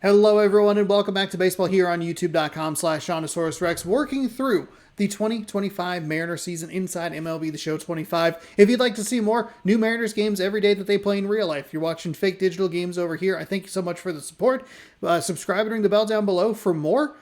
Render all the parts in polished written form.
Hello everyone and welcome back to baseball here on youtube.com/ShaunosaurusRex, working through the 2025 Mariners season inside MLB The Show 25. If you'd like to see more new Mariners games every day that they play in real life, you're watching fake digital games over here. I thank you so much for the support. Subscribe and ring the bell down below for more.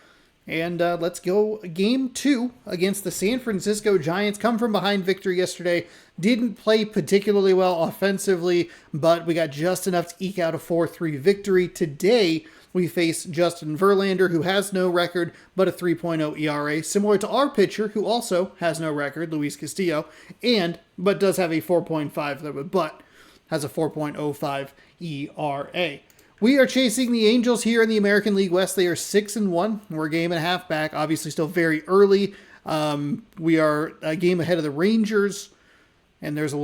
And let's go game 2 against the San Francisco Giants. Come from behind victory yesterday. Didn't play particularly well offensively, but we got just enough to eke out a 4-3 victory. Today, we face Justin Verlander, who has no record, but a 3.0 ERA, similar to our pitcher, who also has no record, Luis Castillo, but does have a 4.5, but has a 4.05 ERA. We are chasing the Angels here in the American League West. They are 6-1. We're a game and a half back. Obviously, still very early. We are a game ahead of the Rangers. And there's a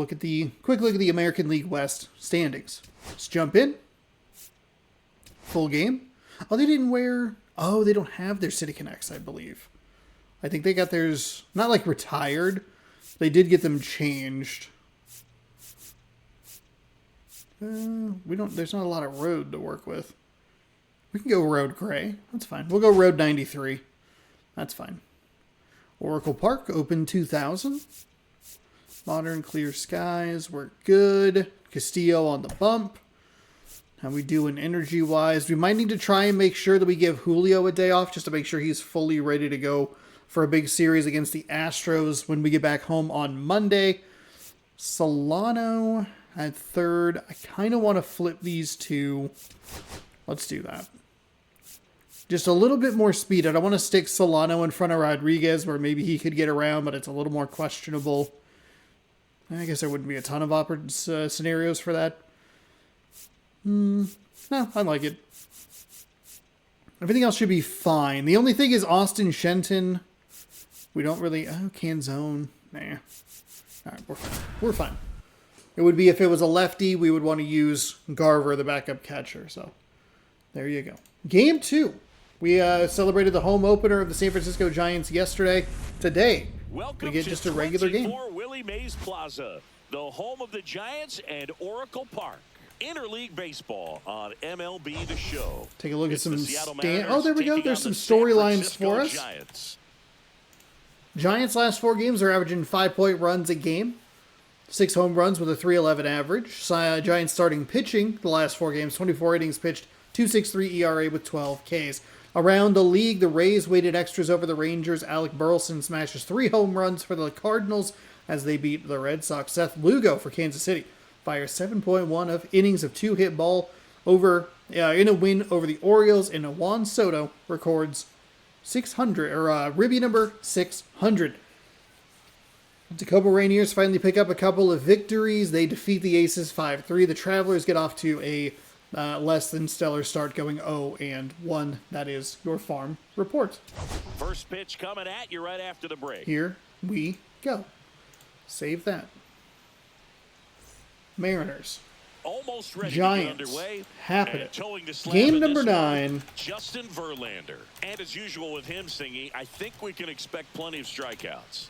quick look at the American League West standings. Let's jump in. Full game. Oh, they didn't wear... Oh, they don't have their City Connects, I believe. I think they got theirs, not like retired. They did get them changed. There's not a lot of road to work with. We can go road gray. That's fine. We'll go road 93. That's fine. Oracle Park, open 2000. Modern clear skies. We're good. Castillo on the bump. How we doing energy-wise? We might need to try and make sure that we give Julio a day off just to make sure he's fully ready to go for a big series against the Astros when we get back home on Monday. Solano at third. I kind of want to flip these two. Let's do that. Just a little bit more speed. I don't want to stick Solano in front of Rodriguez where maybe he could get around, but it's a little more questionable. I guess there wouldn't be a ton of scenarios for that. No, I like it. Everything else should be fine. The only thing is Austin Shenton. We don't really... Oh, Canzone. Nah. All right, we're fine. We're fine. It would be if it was a lefty, we would want to use Garver, the backup catcher. So, there you go. Game 2. We celebrated the home opener of the San Francisco Giants yesterday. Today, we get just a regular game. Willie Mays Plaza, the home of the Giants and Oracle Park. Interleague Baseball on MLB The Show. Take a look at some Oh, there we go. There's some storylines for us. Giants' last 4 games are averaging 5-point runs a game. 6 home runs with a 3.11 average. Giants starting pitching the last 4 games, 24 innings pitched, 2.63 ERA with 12 Ks. Around the league, the Rays weighted extras over the Rangers. Alec Burleson smashes 3 home runs for the Cardinals as they beat the Red Sox. Seth Lugo for Kansas City fires 7.1 of innings of 2-hit ball in a win over the Orioles, and Juan Soto records 600 ribby number 600. Tacoma Rainiers finally pick up a couple of victories. They defeat the Aces 5-3. The Travelers get off to a less than stellar start, going 0-1. That is your farm report. First pitch coming at you right after the break. Here we go. Save that. Mariners. Almost ready Giants. To get underway. Happening. Game number 9. Justin Verlander. And as usual with him singing, I think we can expect plenty of strikeouts.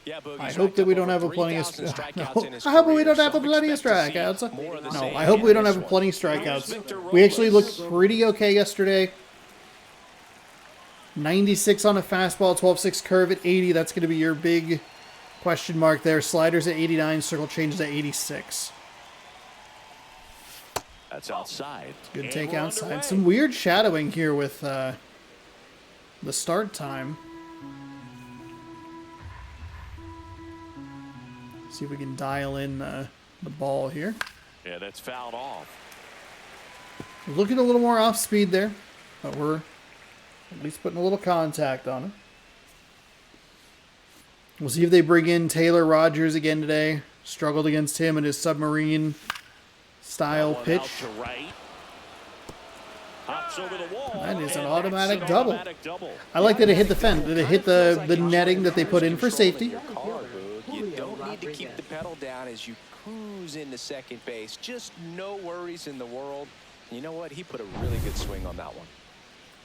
Yeah, I hope that we don't have a plenty of strikeouts. I hope we don't have a plenty of strikeouts. No, I hope we don't have a plenty of strikeouts. We actually looked pretty okay yesterday. 96 on a fastball, 12-6 curve at 80. That's going to be your big question mark there. Sliders at 89, circle changes at 86. That's outside. Good take outside. Some weird shadowing here with the start time. See if we can dial in the ball here. Yeah, that's fouled off. Looking a little more off speed there, but we're at least putting a little contact on it. We'll see if they bring in Taylor Rogers again today. Struggled against him in his submarine style pitch. That is an automatic double. I like that it hit the fence. That it hit the netting that they put in for safety. You don't need to keep the pedal down as you cruise into second base. Just no worries in the world. You know what? He put a really good swing on that one.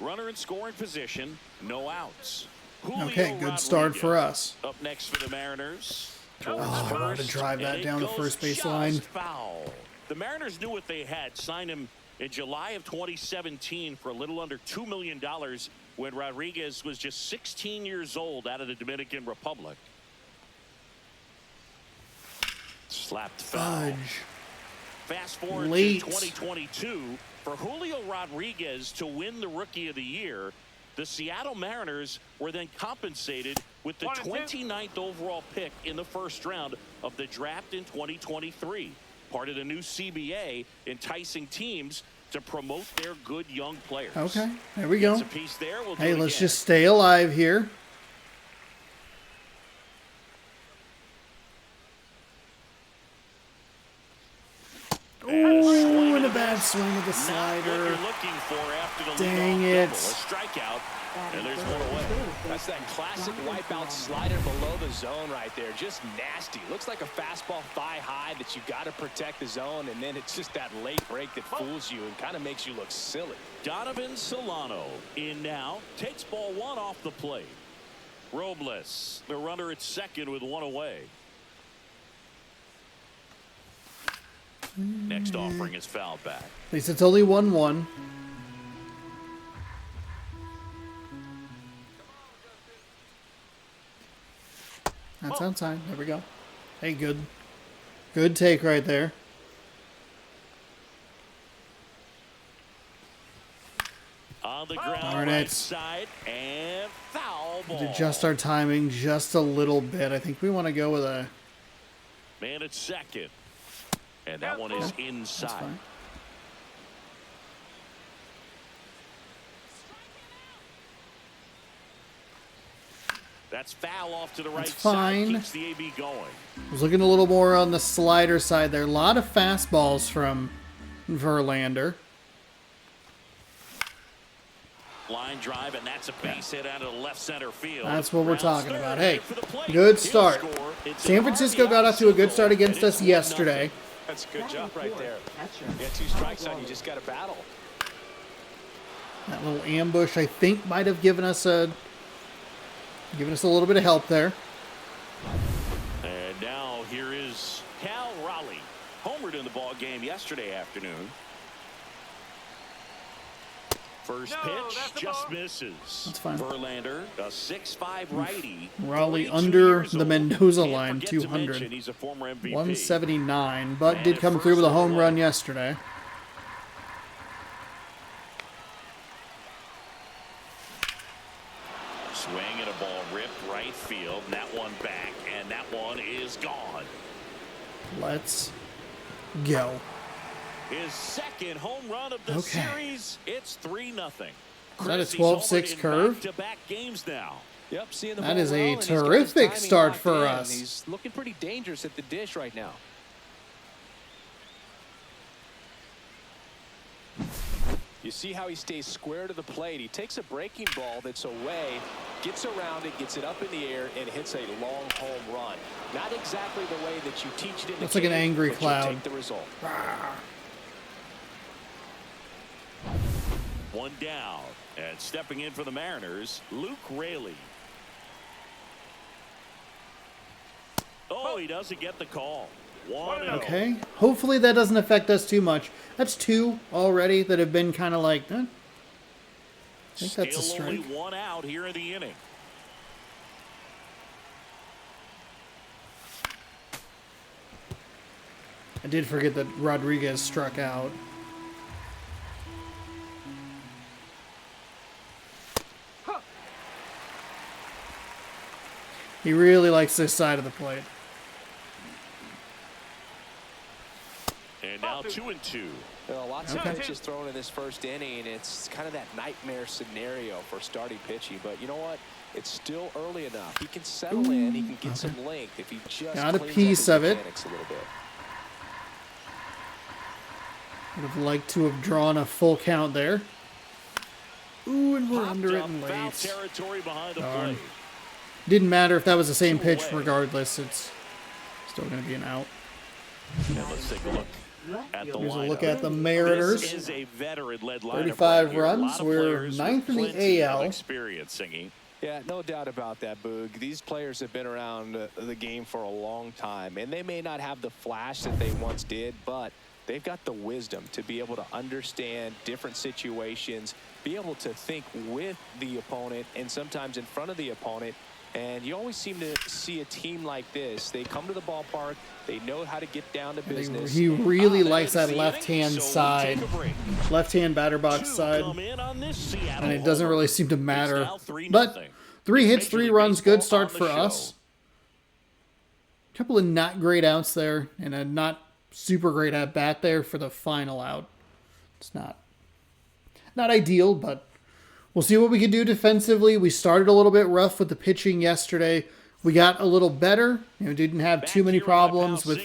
Runner in scoring position, no outs. Okay, good start for us. Up next for the Mariners. Oh, I wanted to drive that down the first base line. Foul. The Mariners knew what they had. Signed him In July of 2017, for a little under $2 million, when Rodriguez was just 16 years old out of the Dominican Republic. Slapped foul. Fudge. Fast forward Late. to 2022, for Julio Rodriguez to win the Rookie of the Year, the Seattle Mariners were then compensated with the 29th overall pick in the first round of the draft in 2023. Part of the new CBA, enticing teams to promote their good young players. Okay, there we go. A piece there. We'll Hey, do it let's again. just stay alive here. Oh, and a bad swing with the Not what slider. you're looking for after the Dang leadoff it. double. A strikeout, and there's one away. That's that classic wipeout slider below the zone right there. Just nasty. Looks like a fastball thigh high that you got to protect the zone, and then it's just that late break that fools you and kind of makes you look silly. Donovan Solano in now, takes ball one off the plate. Robles, the runner at second with one away. Next offering is fouled back. At least it's only 1-1. That's outside. There we go. Hey, good. Good take right there. On the ground, Darn right it. side, and foul ball. To adjust our timing just a little bit. I think we want to go with a... Man at second. And that one is That's inside. fine. That's foul off to the right fine. side. Keeps the AB going. I was looking a little more on the slider side there. A lot of fastballs from Verlander. Line drive, and that's a base hit out of the left center field. That's what we're Rounds talking third, about. Hey, for the plate. good He'll start. score. It's San an Francisco RBI got off to a good start single, against and us it's 1-0. yesterday. That's a good job right there. You got 2 strikes on you, just got to battle. That little ambush, I think, might have given us a little bit of help there. And now here is Cal Raleigh. Homered in the ball game yesterday afternoon. First pitch just misses. That's fine. Verlander, a 6'5" righty. Raleigh 42 under years the old. Mendoza Can't line, forget to 200. mention he's a former MVP. 179, but And did at come first through with a on home the run way. yesterday. Swing and a ball ripped right field. And that one back, and that one is gone. Let's go. His second home run of the Okay. series. It's 3-0. Is that a Christie's 12-6 homered in curve? back-to-back games now. Yep, seeing the That ball is a roll, and he's got his terrific timing start locked for in. us. He's looking pretty dangerous at the dish right now. You see how he stays square to the plate. He takes a breaking ball that's away, gets around it, gets it up in the air, and hits a long home run. Not exactly the way that you teach it in the Looks like an game, angry but you'll cloud. take the result. One down. And stepping in for the Mariners, Luke Raley. Oh, he doesn't get the call. 1-0. Okay. Hopefully that doesn't affect us too much. That's 2 already that have been kind of like, I think that's a Still only strike. 1 out here in the inning. I did forget that Rodriguez struck out. He really likes this side of the plate. And now 2-2. Well, lots Okay. of pitches thrown in this first inning. It's kind of that nightmare scenario for starting pitching. But you know what? It's still early enough. He can settle in. He can get some length if he just Got a cleans up piece his of it. mechanics a little bit. Would have liked to have drawn a full count there. Ooh, and we're Popped under it up, and foul late. territory behind the Darn. plate. Didn't matter if that was the same 2 pitch away. regardless. It's still going to be an out. And let's take a look at the Here's a lineup. look at the This Mariners. is a veteran-led lineup 35 right here. A runs. lot of We're players ninth in with the plenty of AL. experience, Singy. Yeah, no doubt about that, Boog. These players have been around the game for a long time, and they may not have the flash that they once did, but They've got the wisdom to be able to understand different situations, be able to think with the opponent and sometimes in front of the opponent. And you always seem to see a team like this. They come to the ballpark. They know how to get down to business. He really likes that left-hand side, left-hand batter box side. And it doesn't really seem to matter. But 3 hits, 3 runs, good start for us. A couple of not great outs there, and a not super great at bat there for the final out. It's not ideal, but we'll see what we can do defensively. We started a little bit rough with the pitching yesterday. We got a little better. Didn't have too many problems with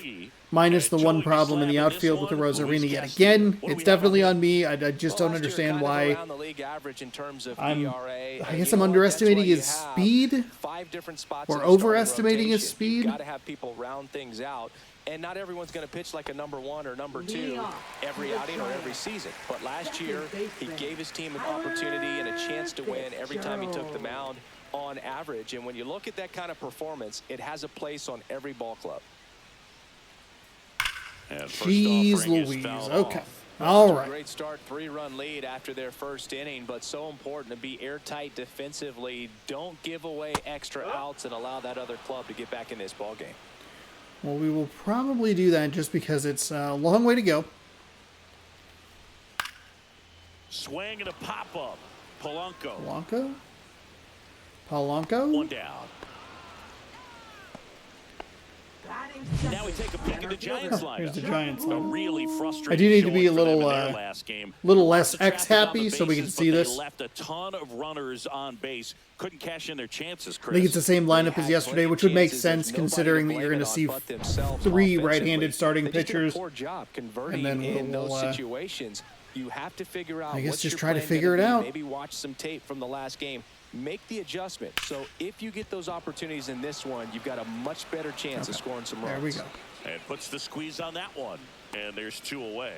minus the one problem in the outfield with the Rosarina yet again. It's definitely on me. I just don't understand why. I guess I'm underestimating his speed or overestimating his speed. Got to have people round things out. And not everyone's going to pitch like a number 1 or number 2 every outing or every season. But last year, he gave his team an opportunity and a chance to win every time he took the mound on average. And when you look at that kind of performance, it has a place on every ball club. Jeez Louise. Okay. All right. Great start, 3-run lead after their first inning, but so important to be airtight defensively. Don't give away extra outs and allow that other club to get back in this ball game. Well, we will probably do that just because it's a long way to go. Swing and a pop-up. Polanco. Polanco? 1 down. Now we take a peek at the Giants lineup. Here's the Giants. A really frustrating I do need to be a showing little, for them in their last game. little less Lots of traffic X-happy on the so we can bases, see but this. They left a ton of runners on base. Couldn't cash in their chances, Chris. I think it's the same lineup as yesterday, which would make sense considering that you're going to see 3 right-handed starting pitchers. And then in those situations, you have to figure out. I guess what's just your try to plan figure gonna it be. out. Maybe watch some tape from the last game. Make the adjustment. So if you get those opportunities in this one, you've got a much better chance of scoring some runs. There we go. And puts the squeeze on that one. And there's 2 away.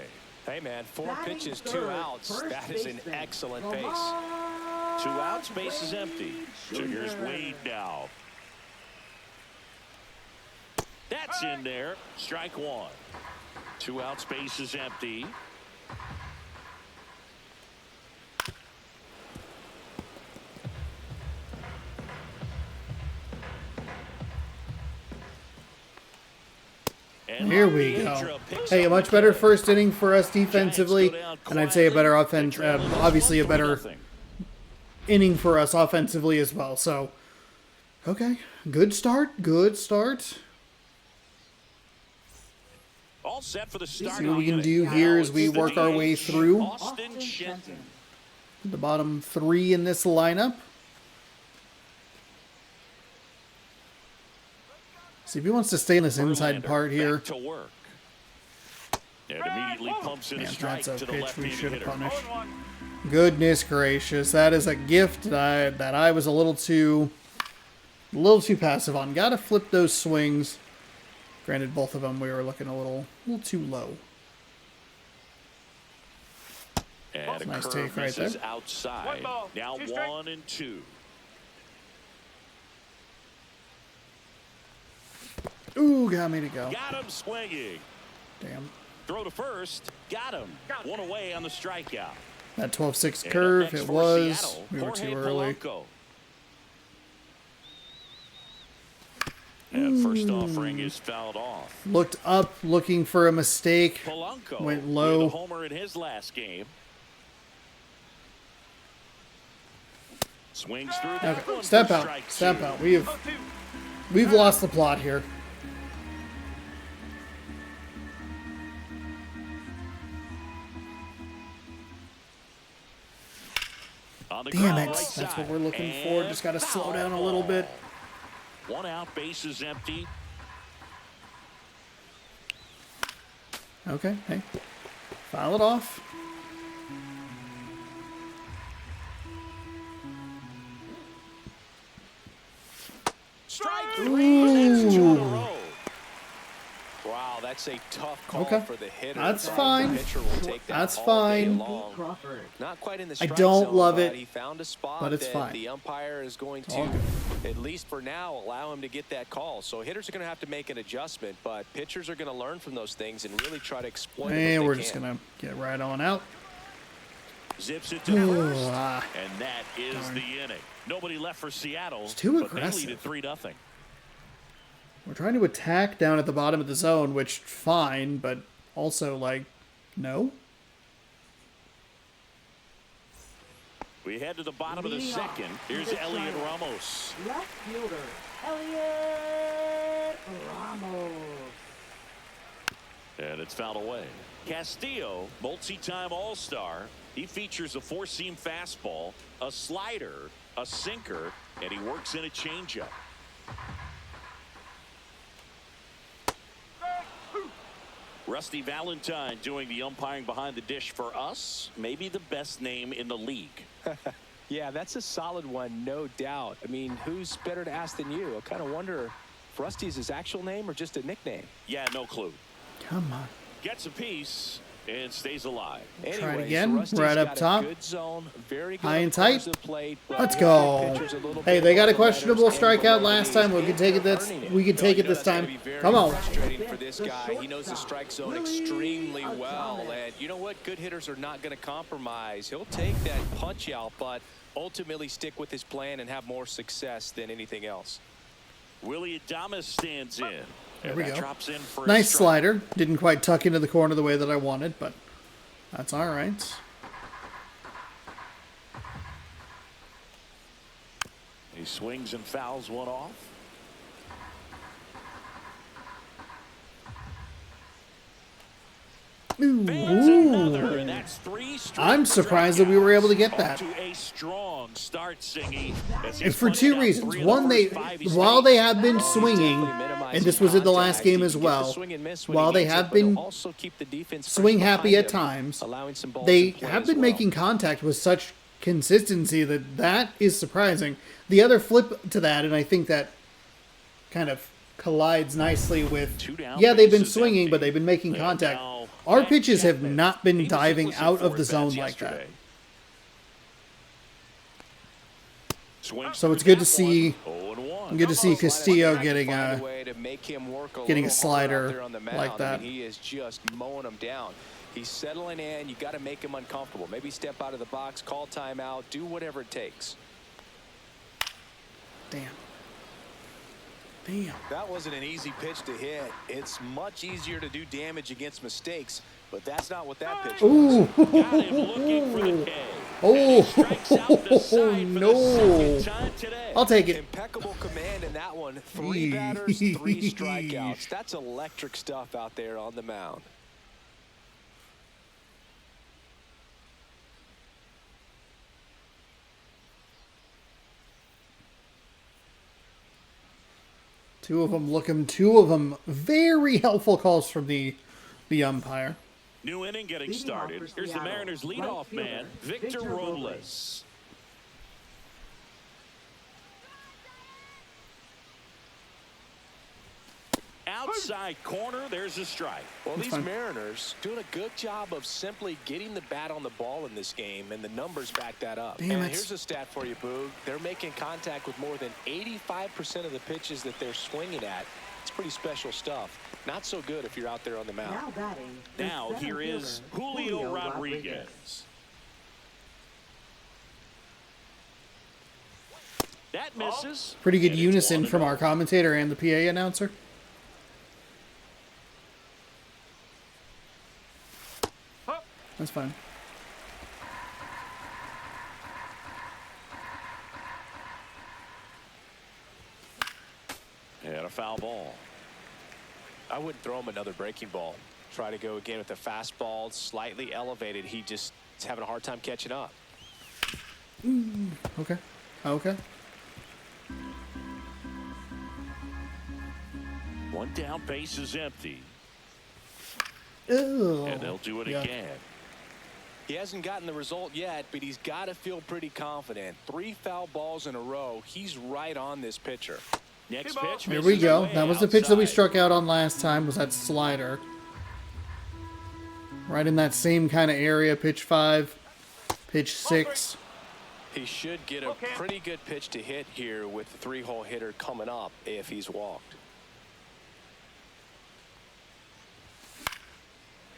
Hey, man, 4 pitches, 2 outs. That is an excellent pace. 2 outs, base is empty. So here's Wade now. That's in there. Strike 1. 2 outs, base is empty. Here we go. Hey, a much better first inning for us defensively, and I'd say a better offense, obviously a better inning for us offensively as well. So, okay, good start, good start. All set for the start. See what we can do here as we work our way through the bottom 3 in this lineup. See if he wants to stay in this inside part here. To work. And immediately pumps in a strike that's a to the pitch we left-handed should have hitter. punished. Goodness gracious, that is a gift that I was a little too passive on. Got to flip those swings. Granted, both of them we were looking a little too low. And a Nice curve take right misses there. outside. Now 1 and 2. Ooh, got me to go. Got him swinging. Damn. Throw to first. Got him. 1 away on the strikeout. That 12-6 And curve, up next it for was. Seattle, We were Jorge too early. Polanco. And first offering is fouled off. Looked up, looking for a mistake. Polanco Went low. with a homer in his last game. Swings through that Okay, one step for out. strike Step 2. out. We've lost the plot here. On the Damn ground, it. right That's what side. we're looking for. And Just got to slow foul down a little bit. 1 out, base is empty. Okay, hey. Foul it off. Strike Ooh. 3. That's 2 in a row. Wow, that's a tough call Okay. for the hitter. That's The fine. pitcher will take that That's all day fine. long. Not quite in the I strike don't zone, love but it, he found a spot but it's that fine. the umpire is going All to good. At least for now, allow him to get that call. So hitters are going to have to make an adjustment, but pitchers are going to learn from those things and really try to exploit it. And we're just going to get right on out. Zips it to first, and that is the inning. Nobody left for Seattle, it's too but aggressive. they lead at 3-0. We're trying to attack down at the bottom of the zone, which, fine, but also, like, no? We head to the bottom of the second. Here's Elliot Ramos. Left fielder, Elliot Ramos. And it's fouled away. Castillo, multi-time All-Star. He features a four-seam fastball, a slider, a sinker, and he works in a changeup. Rusty Valentine doing the umpiring behind the dish for us. Maybe the best name in the league. Yeah, that's a solid one, no doubt. I mean, who's better to ask than you? I kind of wonder if Rusty is his actual name or just a nickname. Yeah, no clue. Come on. Gets a piece and stays alive. Try it Anyways, again. Rusty's Right up got a top. good zone, very good High and up close tight. to the plate, but Let's the go. pitcher's a little Hey, bit they got a off the questionable letters and strikeout below last time. We can take it this. We can take it this time. Come on. Frustrating for this guy. He knows the strike zone extremely well, and you know what? Good hitters are not going to compromise. He'll take that punch out, but ultimately stick with his plan and have more success than anything else. Willie Adames stands in. There we That go. drops in for a Nice strike. slider. Didn't quite tuck into the corner the way that I wanted, but that's all right. He swings and fouls one off. Fans another, and that's 3 straight I'm surprised that we were able to get strikeouts. that. Off to a strong start, Singy. as And he's for punched two out reasons. 3 of the One, they first 5 he's while they faced. have been swinging, and this was at the last game as well, while they have been swing happy at times, they have been making contact with such consistency that is surprising. The other flip to that, and I think that kind of collides nicely with, yeah, they've been swinging, but they've been making contact. Our pitches have not been diving out of the zone like that. So it's good to see. Good to see Castillo getting a slider like that. He is just mowing them down. He's settling in. You got to make him uncomfortable. Maybe step out of the box, call timeout, do whatever it takes. Damn. Damn. That wasn't an easy pitch to hit. It's much easier to do damage against mistakes, but that's not what that pitch was. Ooh. Got him looking for the K. Oh, Strikes out the side for the no. second time today. I'll take it. Impeccable command in that one. 3 batters, 3 strikeouts. That's electric stuff out there on the mound. Two of them very helpful calls from the umpire. New inning getting Leading off started. for Here's the Seattle, Mariners right leadoff fielder, man, Victor Victor Robles. Outside corner, there's a strike. Well, That's these fine. Mariners doing a good job of simply getting the bat on the ball in this game, and the numbers back that up. Damn and it. here's a stat for you, Boog. They're making contact with more than 85% of the pitches that they're swinging at. It's pretty special stuff. Not so good if you're out there on the mound. Now batting. the Now center here is fielder, Julio Rodriguez. That misses. Pretty good And it's unison 1-0. from our commentator and the PA announcer. That's fine. And a foul ball. I wouldn't throw him another breaking ball. Try to go again with the fastball, slightly elevated. He just is having a hard time catching up. Okay. Okay. One down, base is empty. Ew. And they'll do it Yeah. again. He hasn't gotten the result yet, but he's got to feel pretty confident. 3 foul balls in a row. He's right on this pitcher. Next pitch. Here we misses go. away That was the pitch that we outside. struck out on last time, was that slider. Right in that same kind of area, pitch 5, pitch 6. He should get a pretty good pitch to hit here with the three-hole hitter coming up if he's walked.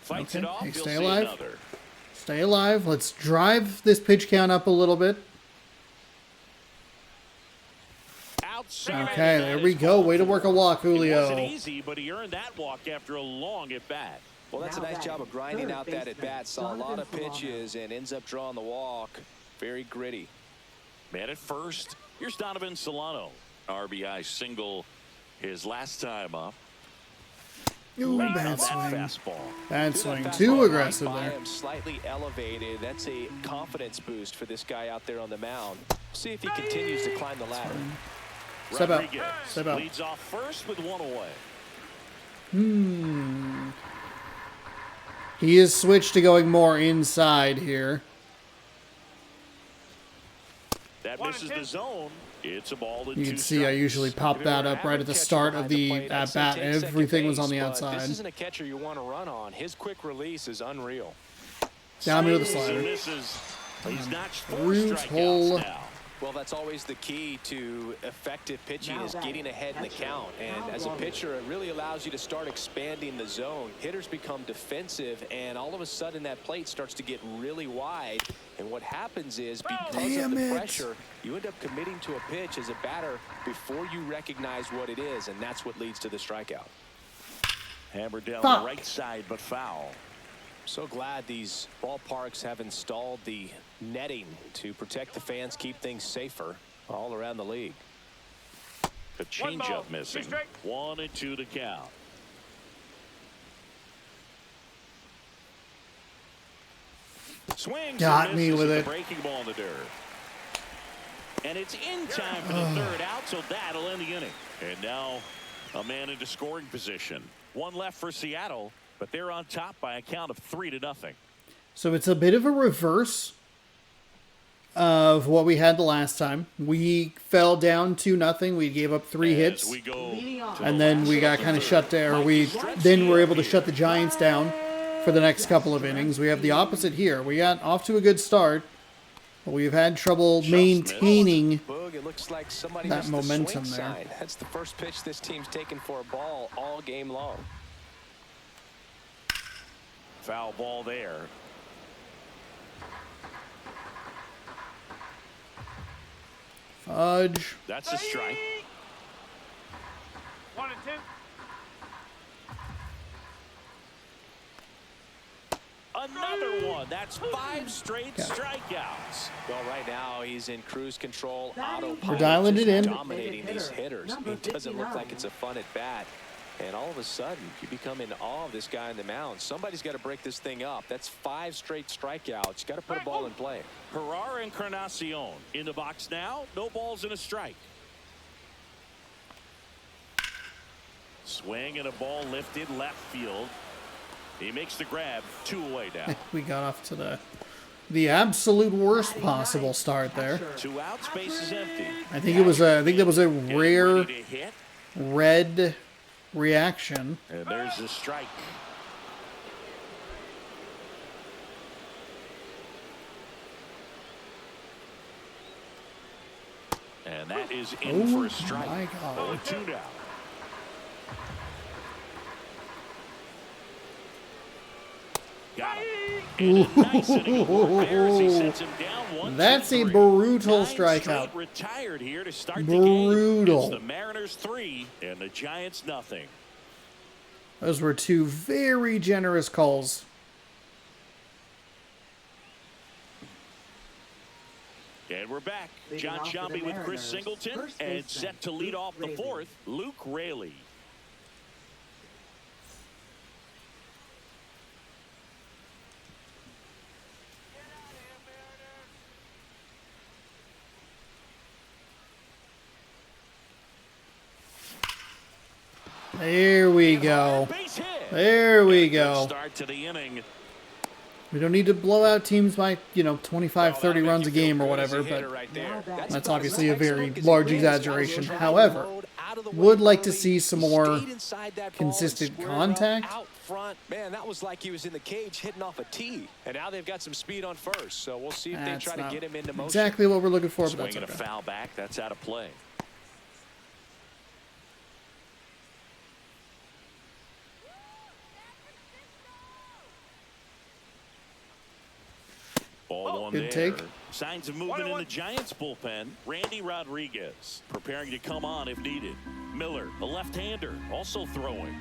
Fights Okay. it off. Hey, He'll stay see alive. another. Stay alive. Let's drive this pitch count up a little bit. Outside. Okay, there we go. Way to work a walk, It wasn't Julio. easy, but he earned that walk after a long at bat. Well, that's a Now nice job of grinding third out that at bat. Saw a lot of baseman, pitches and ends up drawing the walk. Very gritty. Man at first. Here's Donovan Solano. RBI single his last time up. Ooh, Late on bad that swing. fastball. Bad That swing. fastball Too right aggressive by there. him, slightly elevated. That's a confidence boost for this guy out there on the mound. See if he continues to climb the ladder. Step out. Rodriguez Step out. leads off first with one away. He is switched to going more inside here. That misses the zone. It's a ball to You two can see I strikes. usually pop that up right at the start of the at bat. Everything was on the This outside. isn't a catcher you want to run on. His quick release is unreal. Down me with a Swings and slider. misses. He's notched 4 Brutal. strikeouts now. Well, that's always the key to effective pitching Now is batting, getting ahead in the catcher, count. And Kyle as a Gordon. pitcher, it really allows you to start expanding the zone. Hitters become defensive, and all of a sudden that plate starts to get really wide. And what happens is because Damn of the it. pressure, you end up committing to a pitch as a batter before you recognize what it is, and that's what leads to the strikeout. Hammered down Fuck. the right side, but foul. So glad these ballparks have installed the netting to protect the fans, keep things safer all around the league. The changeup missing. 1-2 to count. Swings. Got and me misses with at it. the breaking ball in the dirt. And it's in time for the third out, so that'll end the inning. And now a man into scoring position. One left for Seattle, but they're on top by a count of 3-0. So it's a bit of a reverse of what we had the last time. We fell down 2-0. We gave up 3 hits. As we go Leading off. to And the then last we got of the kind of third. shut down. Or we then were able to shut the Giants down for the next couple of innings. We have the opposite here. We got off to a good start, but we've had trouble maintaining. Boog, it looks like somebody that missed momentum the swing there. sign. That's the first pitch this team's taken for a ball all game long. Foul ball there. Fudge. That's a strike. 1-2. Another one. That's 5 straight Yeah. strikeouts. Well, right now he's in cruise control, Batting autopilot, We're dialing just it in. dominating these hitters. Number It doesn't look 59. like it's a fun at bat. And all of a sudden, you become in awe of this guy on the mound. Somebody's got to break this thing up. That's 5 straight strikeouts. You got to put a ball in play. Herrera Encarnacion in the box now. No balls and a strike. Swing and a ball lifted left field. He makes the grab. 2 away now. We got off to the absolute worst possible start there. 2 outs, base is empty. I think it was a, I think that was a Getting rare ready to hit, red reaction. and there's the strike. And that is in Oh for a strike. my God. 0-2 now. Got him. And a nice inning for Bears. He sets him down 1-2-3. That's a brutal 9 straight strikeout. retired here to start Brutal. the game. It's the Mariners 3 and the Giants nothing. Those were 2 very generous calls. And we're back. Leading John off for the Shelby with Chris Mariners, Singleton first and baseman, set to lead Luke off the Raley. 4th, Luke Raley. There we go. Base hit. There we And a good go. start to the inning. We don't need to blow out teams by, 25, 30 runs a game or whatever, but that's obviously a very large exaggeration. However, would like to see some more consistent contact front. Man, that was like he was in the cage hitting off a tee. And now they've got some speed on first, so we'll see if they That's try to not get him into motion. exactly what we're looking for, but that's Swinging okay. a foul back. That's out of play. Ball one Good there. take. Signs of movement in the Giants bullpen. Randy Rodriguez preparing to come on if needed. Miller, the left-hander, also throwing.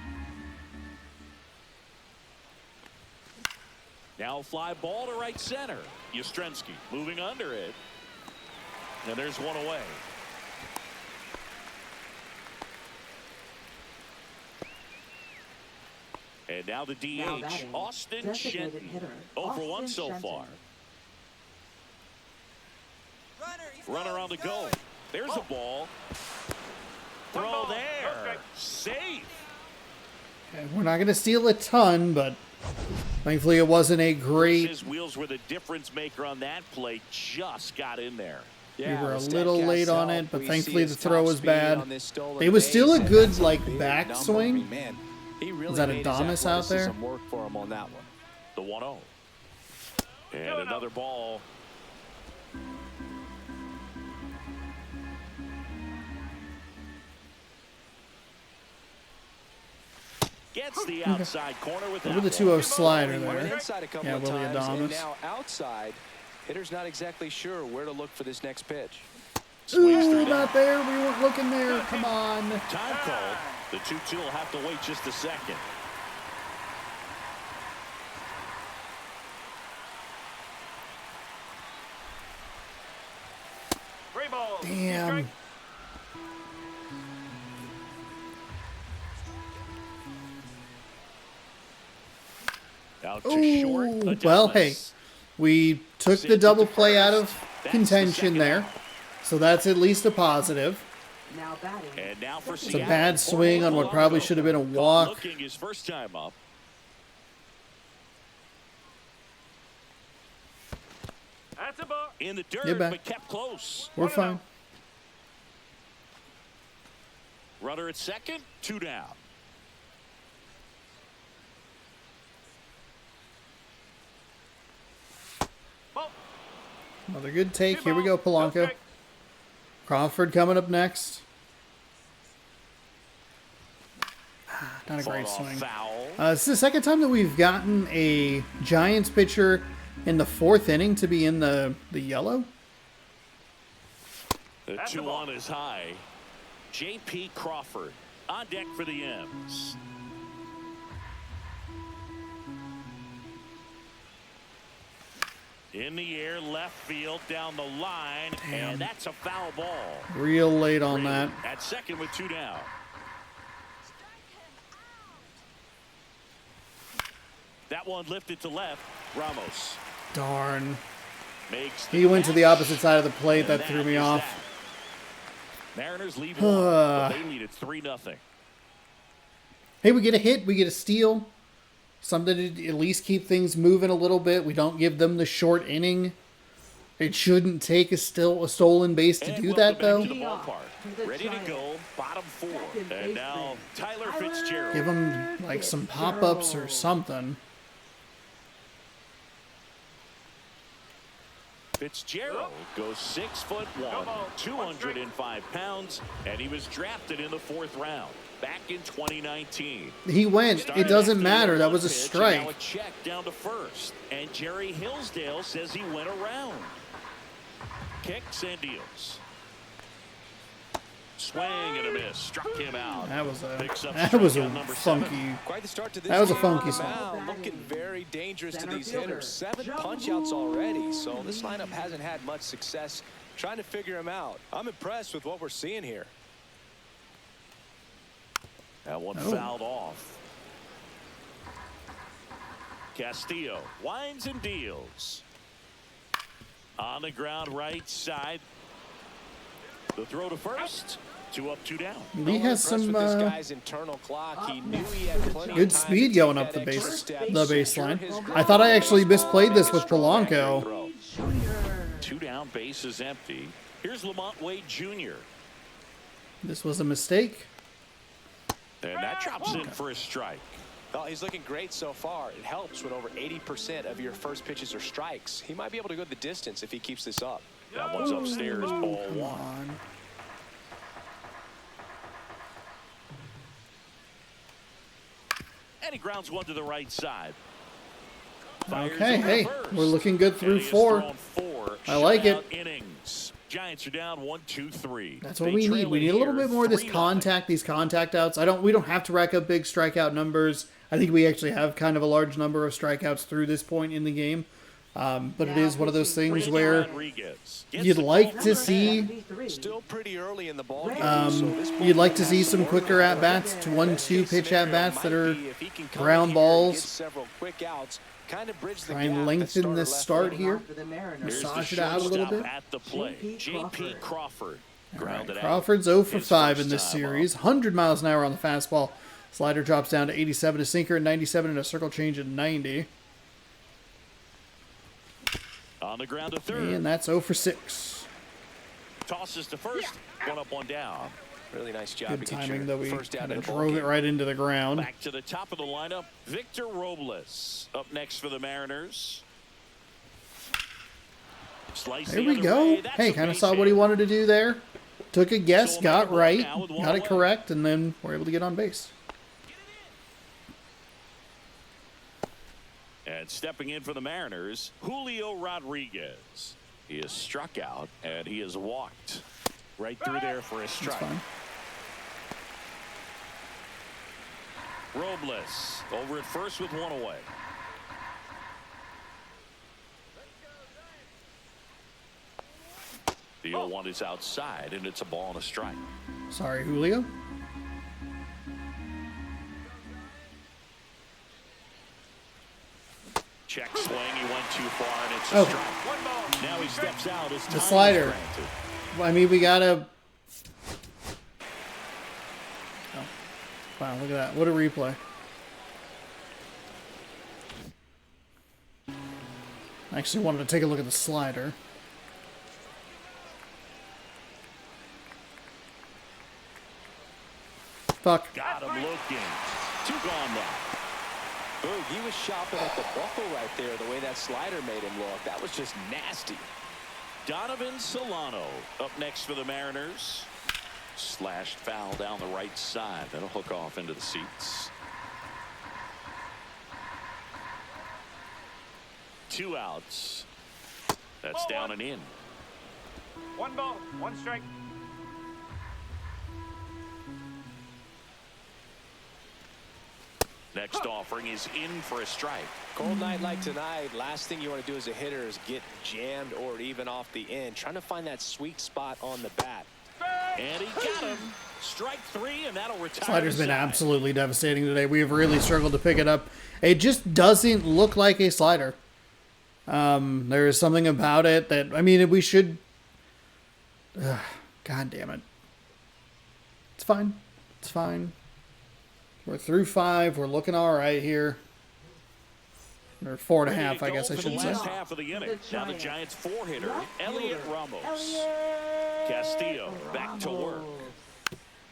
Now fly ball to right center. Yastrzemski moving under it. And there's one away. And now the DH, Austin Shenton. 0 for 1 so far. Runner on the go. There's a ball. Throw there. Safe. And we're not going to steal a ton, but thankfully it wasn't a great. His wheels were the difference maker on that play. Just got in there. We Yeah, were a the little Statcast late on help. it, but We thankfully see the his throw top was speed bad. on this stolen It was still a base, and good, that's a like, big back number. swing. Man, he really Is that made his Adonis out there? athleticism work for him on that one. The 1-0. And another ball. Gets the outside corner with Over that the one. 2-0 slider Went there. inside a couple Yeah, of Willie times, and Adonis. now outside. Hitter's not exactly sure where to look for this next pitch. Swings Ooh, through not there. We weren't looking there. Come on. Time called. The 2-2 will have to wait just a second. Damn. Out to short. Ooh, well, hey, Adonis. we took the double play out of contention there, so that's at least a positive. Now batting. And now for It's a Seattle. bad swing on what probably should have been a walk. Looking his first time up. That's a ball. In the Get dirt, back. but kept close. We're fine. Runner at second, 2 down. Another good take. Here we go, Polanco. Crawford coming up next. Not a great Fought off swing. foul. This is the second time that we've gotten a Giants pitcher in the 4th inning to be in the yellow. The 2-1 is high. J.P. Crawford on deck for the M's. In the air, left field, down the line, and that's a foul ball. Real late on that. At second with 2 down. That one lifted to left. Ramos Darn. makes the He went to the catch. opposite side of the plate. And That threw me is off. that. Mariners lead 1, but they lead it 3-0. Hey, we get a hit. We get a steal. Something to at least keep things moving a little bit. We don't give them the short inning. It shouldn't take a stolen base to do that, though. To the ballpark. Ready to go, bottom 4. And now Tyler Fitzgerald. Give them like some pop-ups or something. Fitzgerald goes 6'1", 205 pounds, and he was drafted in the 4th round back in 2019. He went. It Started doesn't after matter. the That one was a pitch, and now strike. a check down to first, and Jerry Hillsdale says he went around. Kicks and deals. Swing and a miss. Struck him out. That was Picks up a strikeout number 7. funky. Quite the start to this That was a game. funky On the swing. mound, looking very dangerous to Center these fielder, hitters. 7 Joe punch-outs already, so this lineup hasn't had much success trying to figure him out. I'm impressed with what we're seeing here. That one Oh. fouled off. Castillo winds and deals. On the ground right side. The throw to first. 2 up, 2 down. Lee has Impressed some with this guy's internal clock. He knew he had plenty good of time speed to going take up the that extra base, step. the Secure baseline. his I thought I actually misplayed this with Strong Polanco. throw. Junior. 2 down, base is empty. Here's Lamont Wade Jr. This was a mistake. And that drops in for a strike. Well, he's looking great so far. It helps when over 80% of your first pitches are strikes. He might be able to go the distance if he keeps this up. That one's upstairs, ball Come 1. on. And he grounds one to the right side. Okay, hey, we're looking good through 4. I like it. Innings. Giants are down 1-2-3. That's what we need. We need a little bit more of this contact, these contact outs. We don't have to rack up big strikeout numbers. I think we actually have kind of a large number of strikeouts through this point in the game. But it is one of those things where you'd like to see Still pretty early in the ball you'd like to see some quicker at bats, 1-2 pitch at bats that are ground balls. Try and lengthen this start here. Massage it out a little bit. At the play, J.P. Crawford. Grounded out. Crawford's 0 for His 5 in first this time series. 100 miles an hour on the fastball. Slider drops down to 87, a sinker at 97, and a circle change at 90. On the ground to third. And that's 0 for 6. Tosses to first. One up, one down. Really nice job. Good timing, though. We first out kind of of the ball drove it game. right into the ground. Back to the top of the lineup, Victor Robles up next for the Mariners. There we go. Hey, kind of saw what he wanted to do there. Took a guess, got right, got it correct, and then we're able to get on base. And stepping in for the Mariners, Julio Rodriguez. He is struck out, and he is walked right through there for a strike. That's fine. Robles over at first with one away. The 0-1 is outside, and it's a ball and a strike. Sorry, Julio. Check swing, he went too far, and it's a Oh. strike. Now he steps out as The time is slider. granted. I mean, we gotta. Oh. Wow, look at that. What a replay. I actually wanted to take a look at the slider. Fuck. Got him looking. 2 gone now. Boog, he was shopping at the buckle right there, the way that slider made him look. That was just nasty. Donovan Solano up next for the Mariners. Slashed foul down the right side. That'll hook off into the seats. 2 outs. That's down and in. 1 ball, 1 strike. Next offering is in for a strike. Cold night like tonight, last thing you want to do as a hitter is get jammed or even off the end. Trying to find that sweet spot on the bat. And he got him. Strike 3, and that'll retire. Slider's been the side. absolutely devastating today. We have really struggled to pick it up. It just doesn't look like a slider. There is something about it that, I mean, we should. God damn it. It's fine. It's fine. We're through 5. We're looking all right here. Or 4.5, I guess I should say. Last half of the inning. Now the Giants 4-hitter, Elliot Ramos. Castillo back to work.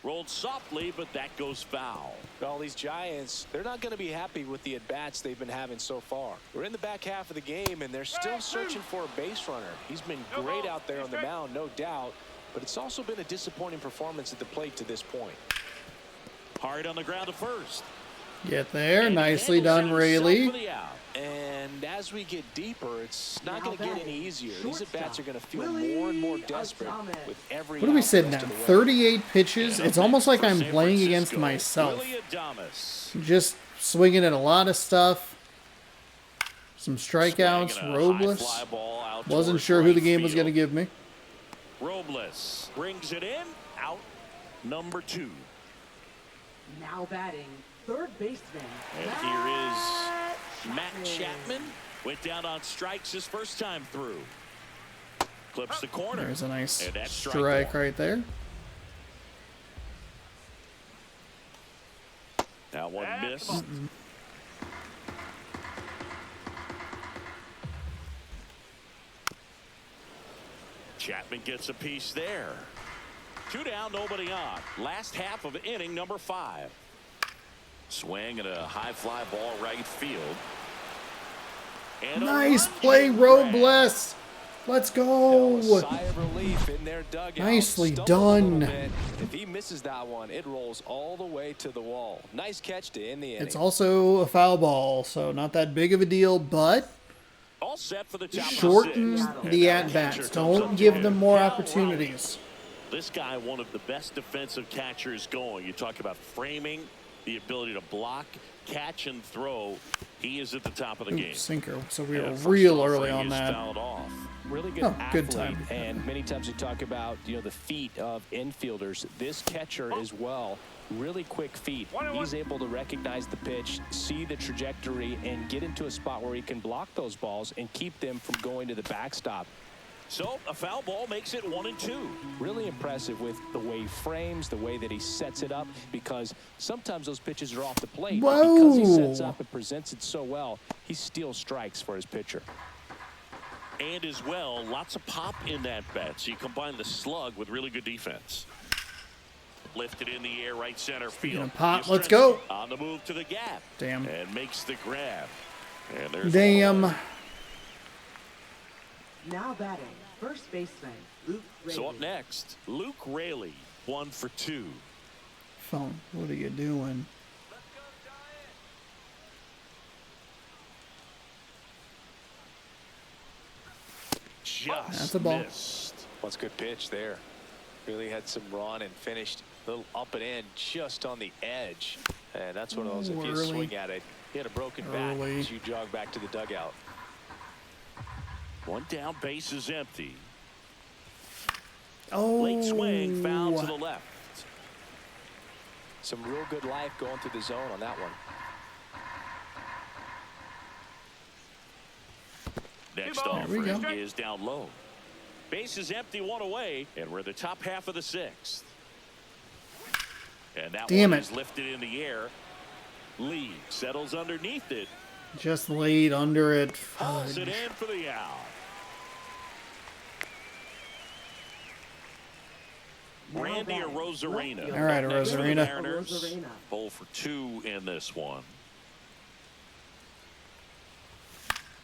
Rolled softly, but that goes foul. Well, these Giants, they're not going to be happy with the at-bats they've been having so far. We're in the back half of the game, and they're still searching for a base runner. He's been great out there on the mound, no doubt, but it's also been a disappointing performance at the plate to this point. Hard on the ground to first. Get there. And Nicely handles done, himself Rayleigh. for the out. And as we get deeper, it's not going to get any easier. These at-bats are going to feel more and more desperate with every What do we out sit the now? rest of the way. 38 pitches. And It's up almost next like for I'm San playing against Francisco, myself. Willie Adames. Just swinging at a lot of stuff. Some strikeouts. Swinging a Robles. high fly ball out Wasn't towards sure who the right game was going to field. give me. Robles brings it in. Out number 2. Now batting, third baseman. And here is Matt Chapman. Went down on strikes his first time through. Clips the corner. There's a nice And that's strike one. right there. That one That's missed. Chapman gets a piece there. 2 down, nobody on. Last half of inning number 5. Swing and a high fly ball right field. And Nice play, Robles. Let's go. Sigh of relief in their dugout. Nicely Stumbled a little done. bit. If he misses that one, it rolls all the way to the wall. Nice catch to end the inning. It's also a foul ball, so not that big of a deal, but all set for the top shorten of the the sixth. at-bats. Don't give them more opportunities. This guy, one of the best defensive catchers going. You talk about framing, the ability to block, catch, and throw. He is at the top of the game. Sinker. So we were And real first early offering on is that. fouled off. Really good Good athlete, time. and many times we talk about the feet of infielders. This catcher as well, really quick feet. He's able to recognize the pitch, see the trajectory, and get into a spot where he can block those balls and keep them from going to the backstop. So a foul ball makes it 1-2. Really impressive with the way he frames, the way that he sets it up, because sometimes those pitches are off the plate. But because he sets up and presents it so well, he steals strikes for his pitcher. And as well, lots of pop in that bat. So you combine the slug with really good defense. Lifted in the air, right center field. Pop, let's go. On the move to the gap. Damn. And makes the grab. And there's Damn. Now batting, first baseman, Luke Raley. So up next, Luke Raley, 1 for 2. Phone, what are you doing? Just That's a ball. missed. What's good pitch there. Really had some run and finished a little up and in just on the edge. And that's one of those, if you Early. swing at it, he had a broken back Early. as you jog back to the dugout. One down, base is empty. Oh. Late swing, foul to the left. Some real good life going through the zone on that one. Next There we go. offering is down low. Base is empty, one away, and we're the top half of the sixth. And that Damn one it. is lifted in the air. Lee settles underneath it. Just laid under it. Hauls it Fudge. in for the out. Now Randy batting, Arozarena. left All right, fielder, Arozarena. Mariners, Arozarena. 0 for 2 in this one.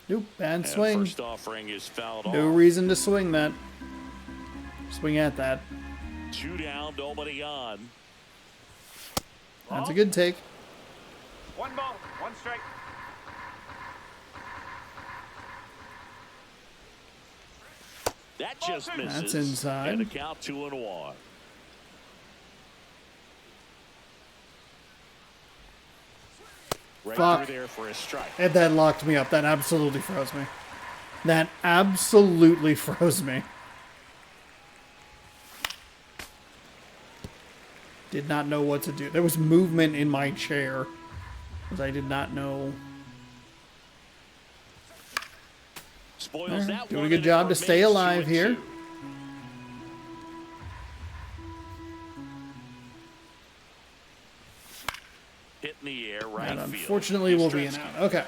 Nope, bad And swing. first offering is fouled No off. reason to swing that. Swing at that. 2 down, nobody on. That's a good take. 1 ball, 1 strike. That just misses. That's inside. And a count 2-1. Right Fuck. through there for a strike. And that locked me up. That absolutely froze me. That absolutely froze me. Did not know what to do. There was movement in my chair. Because I did not know. Spoils that Doing one, a good and it job to stay remains alive here. 2-2. Hit in the air, right And field. unfortunately will be an Yastrzemski out. Okay.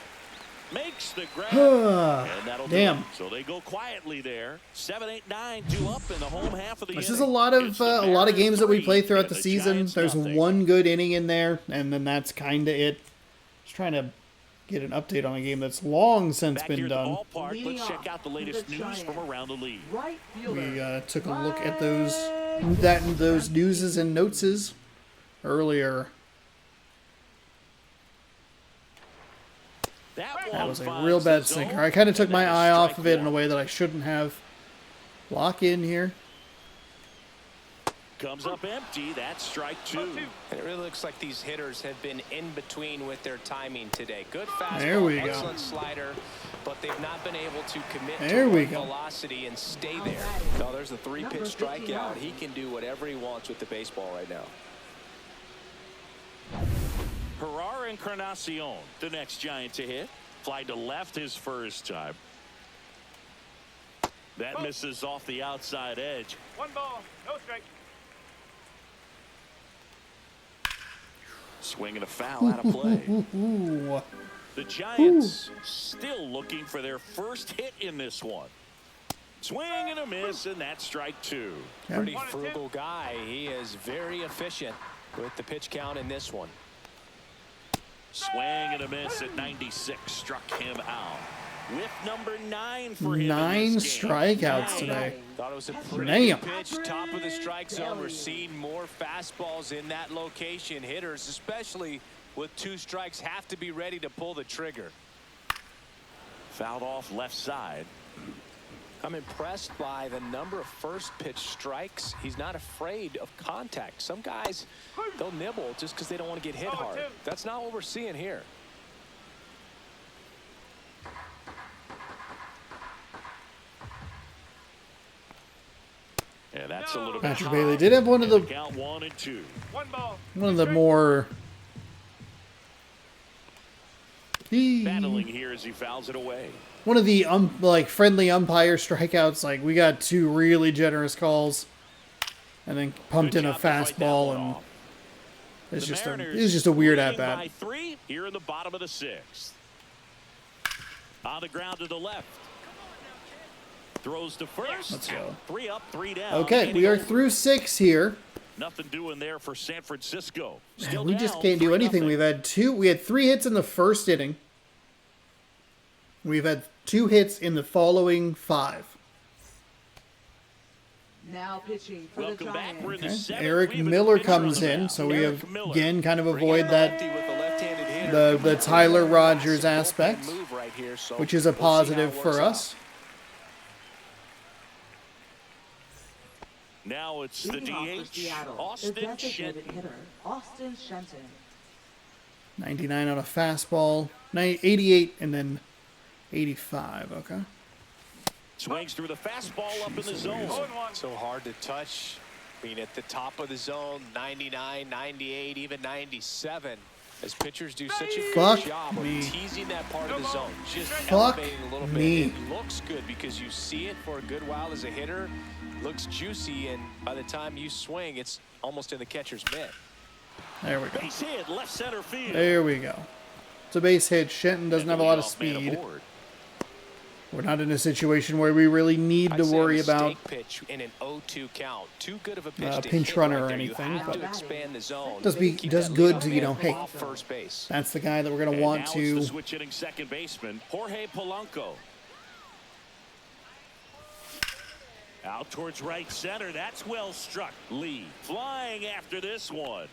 Makes the grab. And that'll do Damn. it. So they go quietly there. 7, 8, 9, 2 up in the home half of the This inning. is a lot It's of the Mariners games that we 3 play throughout and the season. Giants There's nothing. one good inning in there, and then that's kind of it. Just trying to get an update on a game that's long since Back been here at the done. ballpark, Leading let's check off out the for latest the news from Giants. around the league. Right fielder. We took a look at those newses and noteses earlier. That was a real bad sinker. I kind of took my eye off of it in a way that I shouldn't have. Lock in here. Comes up empty. That's strike 2. And it really looks like these hitters have been in between with their timing today. Good fastball, There we go. excellent slider, but they've not been able to commit There to we one go. velocity and stay there. No, there's a 3-pitch strikeout. He can do whatever he wants with the baseball right now. Herrera Encarnacion, the next Giant to hit. Fly to left his first time. That misses off the outside edge. 1 ball, no strike. Swinging a foul out of play. Ooh. The Giants still looking for their first hit in this one. Swing and a miss, and that's strike 2. Pretty frugal guy. He is very efficient with the pitch count in this one. Swing and a miss at 96. Struck him out. Whiff number 9 for him. 9 strikeouts today. Thought it was a pretty Damn. good pitch, top of the strike zone. We're seeing more fastballs in that location. Hitters, especially with 2 strikes, have to be ready to pull the trigger. Fouled off left side. I'm impressed by the number of first pitch strikes. He's not afraid of contact. Some guys, they'll nibble just because they don't want to get hit hard. That's not what we're seeing here. Yeah, that's a little bit. Patrick Bailey did have one of the Count 1 and 2. more Battling here as he fouls it away. one of the like friendly umpire strikeouts. Like we got 2 really generous calls, and then pumped Good in a job to fight that fastball, one and off. it's The just Mariners a weird leading at bat. by 3 here in the bottom of the 6th. On the ground to the left. Throws to first. Let's go. 3 up, 3 down. Okay, we are through 6 here. Nothing doing there for San Francisco. Man, Still we just down, can't do 3-0. anything. We had 3 hits in the first inning. We've had 2 hits in the following 5. Now pitching for Welcome the back. We're in the Okay. 7th. Eric We have a Miller pitcher on comes the in, mound. so we Eric have Miller. again kind of Bringing avoid in that lefty with a left-handed hitter. the Tyler Rogers Bullpen aspect, move right here, so which is a we'll see how positive it for works us. Now it's the leading off for DH, Seattle, the Austin designated Shenton. hitter, Austin Shenton. 99 on a fastball, 88 and then 85. Okay. Swings through the fastball up in the zone. So hard to touch. I mean, at the top of the zone, 99, 98, even 97. As pitchers do such a Fuck good job me. of teasing that part of the zone. Just Fuck elevating a little me. bit. It looks good because you see it for a good while as a hitter. Looks juicy, and by the time you swing, it's almost in the catcher's mitt. There we go. Base hit, left center field. There we go. It's a base hit. Shenton doesn't have a lot of Leadoff man speed. aboard. We're not in a situation where we really need to I'd say a worry about mistake pitch in an 0-2 count. Too good of a pitch to pinch hit runner right or there. anything, You have but to expand the zone. does Keep that good leadoff to, man hey, off first base. that's the guy that we're going to And want now to. it's the switch hitting second baseman, Jorge Polanco. Out towards right center. That's well struck. Lee flying after this one.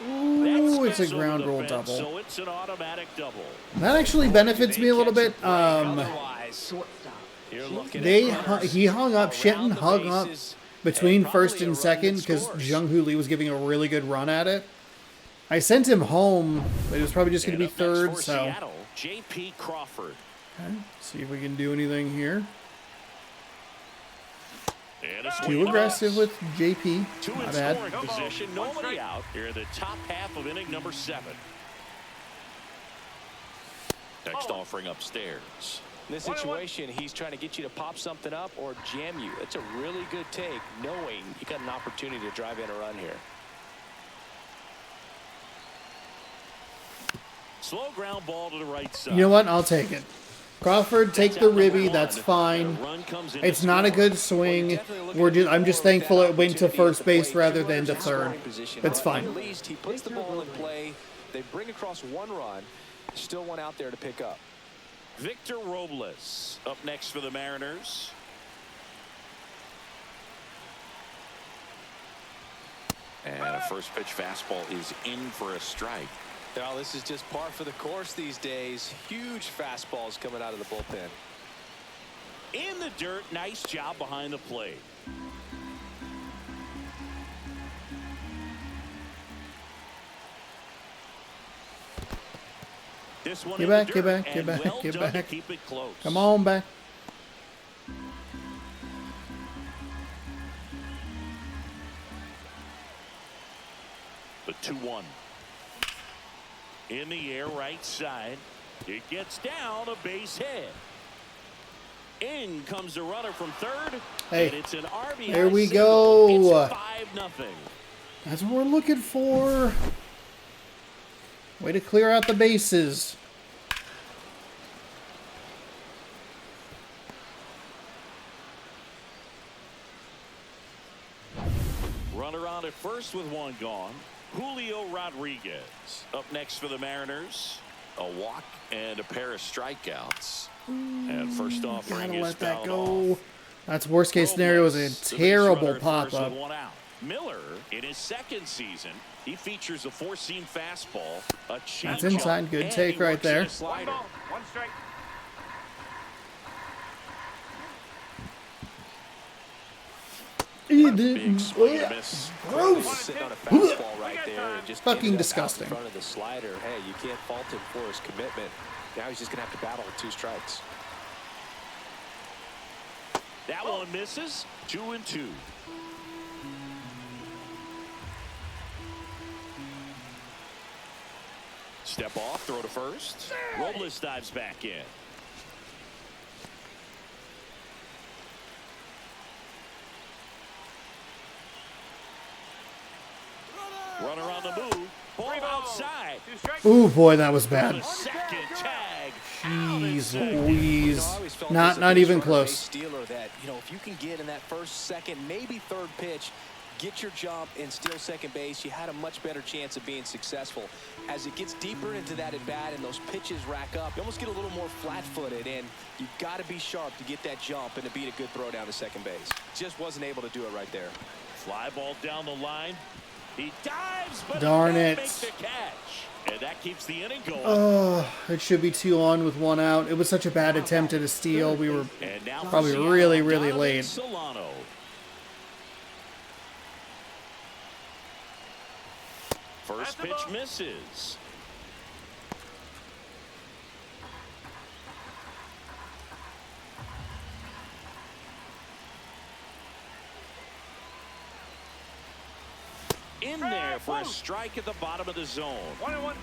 Ooh, it's a That's ground over the roll fence, double. So it's an automatic double. That actually benefits me a little bit. Otherwise, Shortstop. you're looking They at runners he hung up. around Shenton the hung up bases, between and first probably a and run second that because scores. Jung Hoo Lee was giving a really good run at it. I sent him home, but it was probably just going to And be up next third. for So Seattle, J.P. Crawford. okay, see if we can do anything here. And a swing Too and a aggressive miss. with JP. Two Not in bad. scoring position, nobody out here in the top half of inning number 7. Next offering upstairs. In this situation, he's trying to get you to pop something up or jam you. It's a really good take, knowing you got an opportunity to drive in a run here. Slow ground ball to the right side. You know what? I'll take it. Crawford, take the ribby. That's fine. It's not a good swing. I'm just thankful it went to first base rather than to third. It's fine. At least he puts the ball in play. They bring across one run. Still one out there to pick up. Victor Robles up next for the Mariners. And a first pitch fastball is in for a strike. Now, this is just par for the course these days. Huge fastballs coming out of the bullpen. In the dirt, nice job behind the plate. This one Get in the back, get dirt, back, get and back, well get done to back. keep it close. Come on back. The 2-1. In the air, right side. It gets down, a base hit. In comes the runner from third. Hey, and it's an RBI there we single. go. It's 5-0. That's what we're looking for. Way to clear out the bases. Runner on at first with one gone. Julio Rodriguez up next for the Mariners. A walk and a pair of strikeouts. And first offering Gotta is let that fouled go. off. That's worst case scenario. Was a Robles, the base terrible runner at pop first up. with 1 out. Miller, in his second season, he features a 4-seam fastball, a changeup, That's inside. Good and take he right works in there. a One slider. ball, one strike. Big swing and a miss. He's sitting on a fastball right there and just Fucking ended up out disgusting. in front of the slider. Hey, you can't fault him for his commitment. Now he's just going to have to battle with 2 strikes. That one misses. 2-2. Step off, throw to first. Robles dives back in. Runner on the move. Ball outside. 2 strikes. Ooh, boy, that was bad. The second tag. Jeez You know, Louise. I always felt Not as a not base even runner, close. base stealer that, if you can get in that first, second, maybe third pitch, get your jump and steal second base, you had a much better chance of being successful. As it gets deeper into that at bat and those pitches rack up, you almost get a little more flat-footed, and you got to be sharp to get that jump and to beat a good throw down to second base. Just wasn't able to do it right there. Fly ball down the line. He dives, but Darn he it. can't make the catch. And that keeps the inning going. Oh, it should be 2 on with 1 out. It was such a bad attempt at a steal. We were And now for probably Seattle, really Donovan late. Solano. First pitch misses. In there for a strike at the bottom of the zone. 1-1.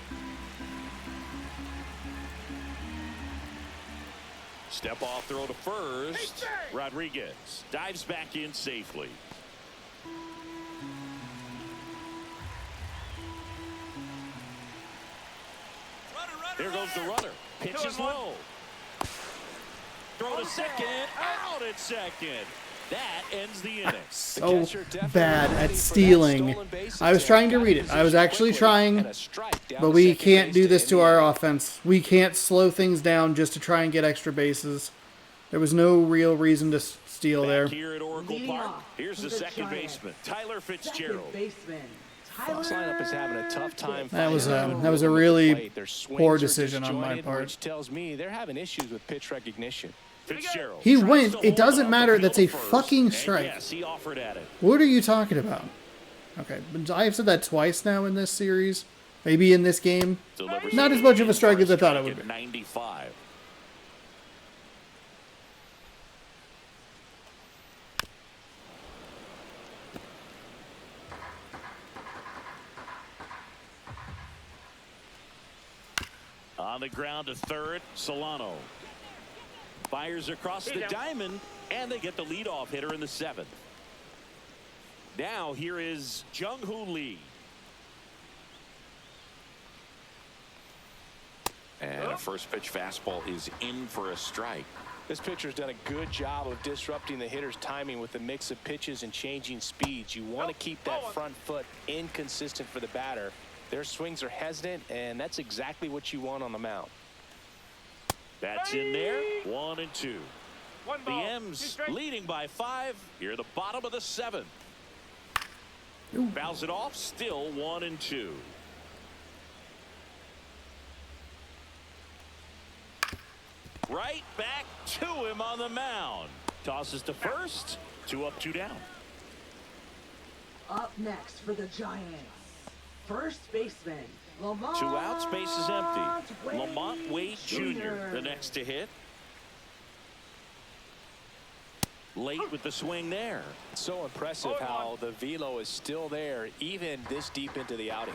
Step off throw to first. Rodriguez dives back in safely. There goes the runner. Pitch is low. Throw to second. Out at second. That ends the inning. So bad at stealing. I was trying to read it. I was actually trying, but we can't do this to our offense. We can't slow things down just to try and get extra bases. There was no real reason to steal there. Back here at Oracle Leading Park, off here's for the the second Giants. baseman, Tyler Second Fitzgerald. baseman. Fox lineup is having a tough time. That was finding that was a room at the really plate. Their swings poor are decision on my disjointed, part. which tells me they're having issues with pitch recognition. Fitzgerald. He tries went. to It hold doesn't off matter. the That's field a to first, fucking and strike. Yes, he offered at it. What are you talking about? Okay, but I have said that twice now in this series. Maybe in this game. Delivers Not it as much of a in strike for as I thought it strike would at be. 95. On the ground to third, Solano fires across the diamond, and they get the leadoff hitter in the 7th. Now here is Jung-Hoo Lee. And a first pitch fastball is in for a strike. This pitcher's done a good job of disrupting the hitter's timing with the mix of pitches and changing speeds. You want to keep that front foot inconsistent for the batter. Their swings are hesitant, and that's exactly what you want on the mound. That's in there. 1-2. One The ball, 2 M's strikes. leading by 5 here at the bottom of the 7th. Fouls it off, still 1-2. Right back to him on the mound. Tosses to first. 2 up, 2 down. Up next for the Giants. First baseman, Lamont. 2 outs, base is empty. Lamont Wade Jr. the next to hit. Late with the swing there. So impressive how the velo is still there even this deep into the outing.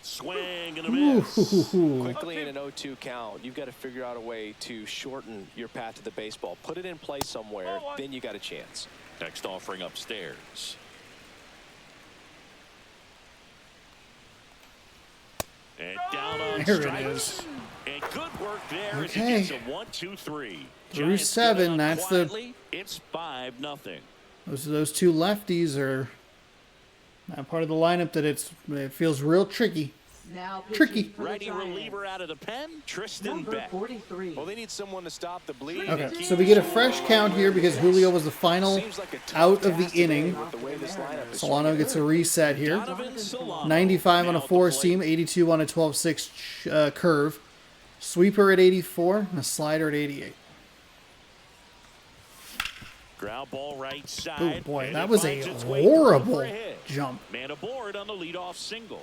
Swing and a miss. Quickly in an 0-2 count, you've got to figure out a way to shorten your path to the baseball. Put it in play somewhere, then you got a chance. Next offering upstairs. And down on There it strikes. is. And good work there as Okay. he gets a 1-2-3. Through Giants 7, get it on that's the- quietly. It's 5-0. Those two lefties are not part of the lineup that it feels real tricky. Now Tricky. pitching for the Righty Giants, reliever out of the pen, Tristan number Beck. 43. Well, they need someone to stop the bleed. Okay, so we get a fresh count here because Julio was the final out of the inning. Solano gets a reset here. Donovan Solano 95 on a now at the four plate. seam, 82 on a 12-6 curve. Sweeper at 84, and a slider at 88. Ground ball right Oh side. boy, and that it was a finds its way through horrible for a hit. jump. Man aboard on the leadoff single.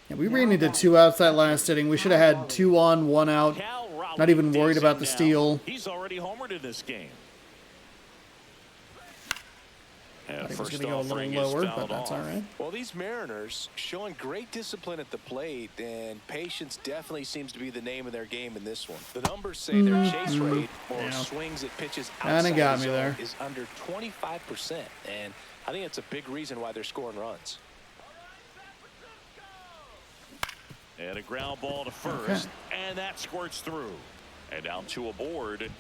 Yeah, we ran into 2 outs that last inning. We should have had 2 on, 1 out. Cal Raleigh Not even worried digs about him the down. steal. He's already homered in this game. And I was first going to go a offering little is lower, but fouled that's off. all right. Well, these Mariners showing great discipline at the plate, and patience definitely seems to be the name of their game in this one. The numbers say their chase rate or Yeah. swings at pitches Kinda outside got the me zone there. is under 25%, and I think it's a big reason why they're scoring runs. And a ground ball to first, and that squirts through. And down 2 aboard.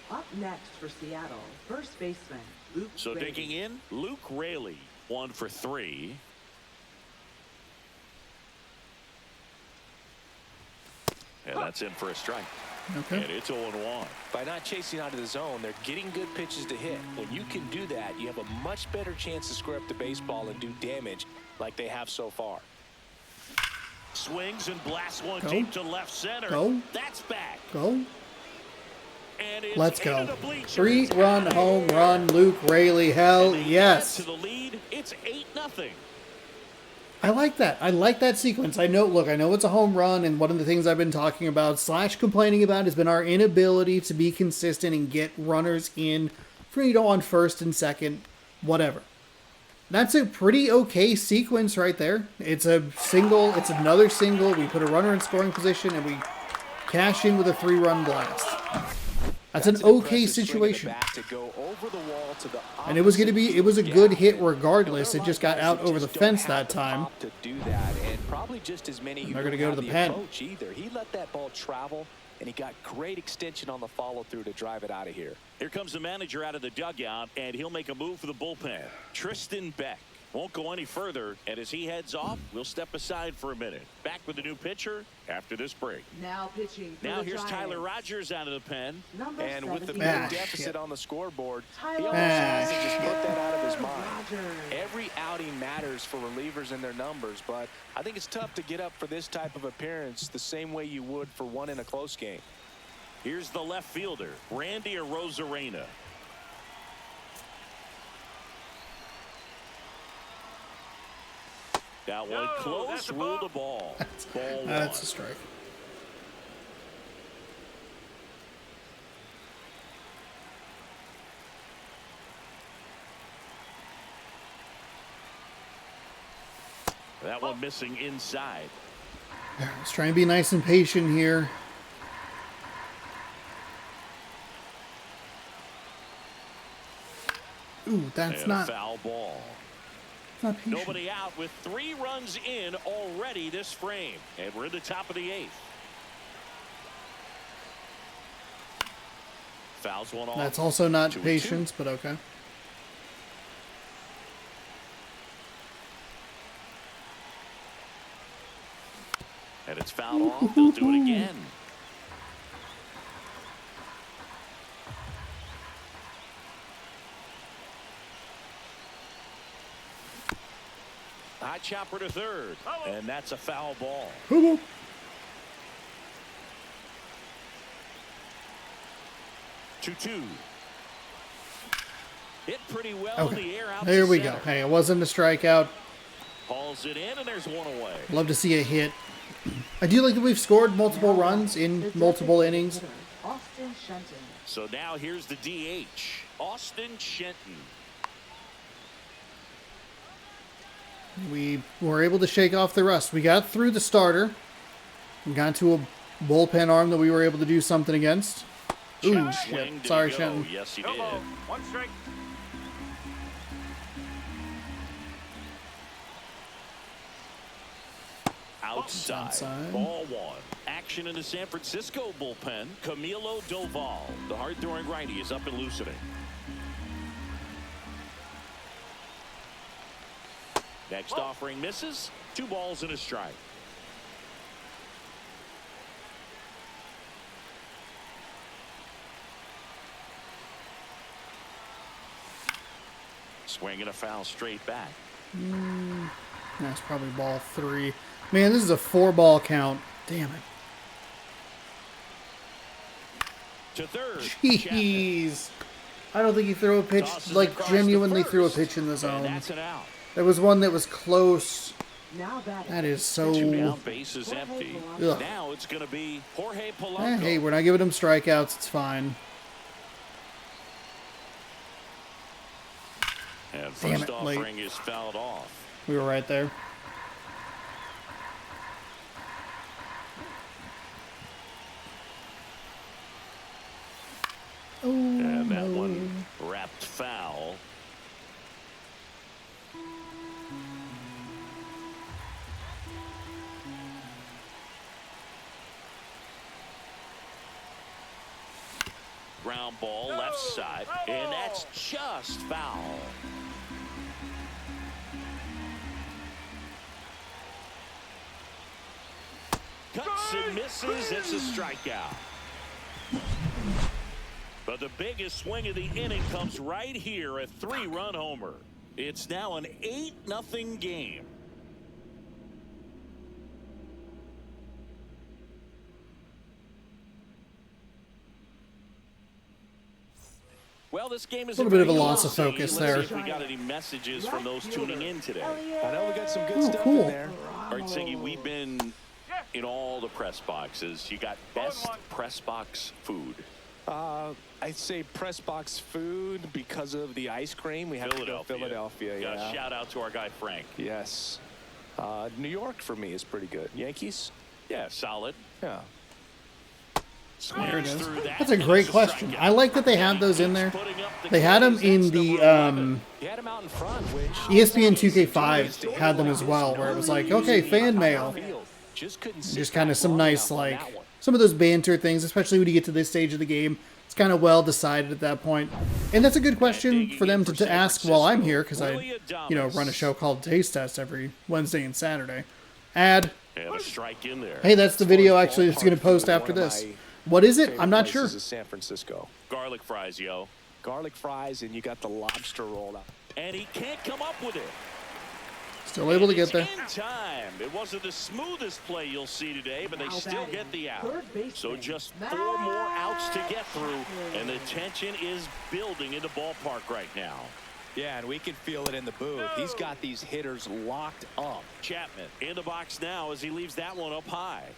Up next for Seattle, first baseman Luke So Ray. digging in, Luke Raley, 1 for 3. And that's in for a strike. Okay. And it's 0-1. By not chasing out of the zone, they're getting good pitches to hit. When you can do that, you have a much better chance to square up the baseball and do damage like they have so far. Swings and blasts one Go. deep to left center. Go. That's back. Go. And it's Let's into go. the bleachers. 3-run home run, Luke Raley. Hell And they yes. add to the lead. It's 8-0. I like that. I like that sequence. I know it's a home run, and one of the things I've been talking about / complaining about has been our inability to be consistent and get runners in for, on first and second, whatever. That's a pretty okay sequence right there. It's a single. It's another single. We put a runner in scoring position, and we cash in with a 3-run blast. That's an okay impressive swing of the situation. bat to go over the wall to the And it was going to be, it was a good hit regardless. There It are just a lot got of out guys over the just fence don't have that the time. pop to do that, and probably just as many who they're gonna don't go to have the pen. approach either. He let that ball travel, and he got great extension on the follow through to drive it out of here. Here comes the manager out of the dugout, and he'll make a move for the bullpen. Tristan Beck won't go any further, and as he heads off, we'll step aside for a minute. Back with the new pitcher after this break. Now pitching for Now the here's Giants, Tyler Rogers out of the pen. number And with the 17. big Ah, deficit shit. on the scoreboard, he Tyler almost has to Rogers. just put that out of his mind. Rogers. Every outing matters for relievers and their numbers, but I think it's tough to get up for this type of appearance the same way you would for one in a close game. Here's the left fielder, Randy Arozarena. That one No, close, that's a ruled ball. the ball. Ball That's a one. strike. That one missing inside. Let's try and be nice and patient here. Ooh, that's And not, a foul ball. not patient. Nobody out with 3 runs in already this frame. And we're in the top of the 8th. Fouls one off. That's also not 2-2. patience, but okay. And it's fouled off. They'll do it again. High chopper to third. And that's a foul ball. Hoo-hoo. 2-2. Hit pretty well in the Okay, air out there to we go. center. Hey, it wasn't a strikeout. Hauls it in, and there's one away. Love to see a hit. I do like that we've scored multiple runs in The multiple designated innings. hitter, Austin Shenton. So now here's the DH, Austin Shenton. We were able to shake off the rust. We got through the starter. We got to a bullpen arm that we were able to do something against. Ooh, Swing, shit. did Sorry, he go? Shenton. Yes, he No did. ball. 1 strike. outside. Ball one. Action in the San Francisco bullpen. Camilo Doval, the hard-throwing righty, is up and loosening. Next offering misses. 2 balls and a strike. Swing and a foul straight back. That's probably ball 3. Man, this is a 4-ball count. Damn it. To third. Jeez. I don't think he threw a pitch, like genuinely threw a pitch in the zone. That's an out. There was one that was close. Now That is so... Now base is empty. Ugh. Now it's going to be Jorge Polanco. Hey, we're not giving him strikeouts. It's fine. And Damn first it, offering is fouled off. We were right there. Oh, And that no. one wrapped foul. Ground ball left side, and that's just foul. Cuts and misses. It's a strikeout. But the biggest swing of the inning comes right here, a 3-run homer. It's now an 8-0 game. Well, this game is A little bit of a loss of focus there. Let's see if we got any messages from those tuning in today. I know we got some good Oh, stuff cool. in there. All right, Siggy, we've been in all the press boxes. You got best press box food. I'd say press box food because of the ice cream. We have to go Philadelphia. Got Yeah. a shout out to our guy Frank. Yes. New York for me is pretty good. Yankees? Yeah, solid. Yeah. There it is. Through that. That's a great question. I like that they have those in there. They had them in the He had him out in front, which ESPN 2K5 had them as well, where it was like, okay, fan mail. Just kind of some nice, like, some of those banter things, especially when you get to this stage of the game. It's kind of well decided at that point. And that's a good question for them to ask while I'm here, because I, run a show called Taste Test every Wednesday and Saturday. And a strike in there. Hey, that's the video actually that's going to post after this. What is it? I'm not sure. This is San Francisco. Garlic fries, yo. Garlic fries, and you got the lobster roll out. And he can't come up with it. Still able to get there. In time. It wasn't the smoothest play you'll see today, but they still get the out. So just 4 more outs to get through, and the tension is building in the ballpark right now. Yeah, and we can feel it in the booth. He's got these hitters locked up. Chapman in the box now as he leaves that one up high.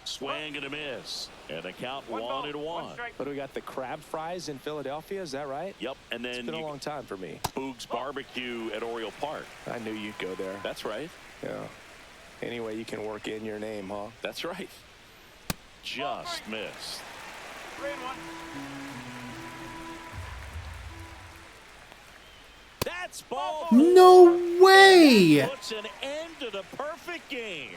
Swing and a miss. And the count 1-1. But we got the crab fries in Philadelphia, is that right? Yep, and then It's been a long time for me. Boog's Barbecue at Oriole Park. I knew you'd go there. That's right. Yeah. Anyway, you can work in your name, huh? That's right. Just missed. 3-1. That's ball. No way! Puts an end to the perfect game.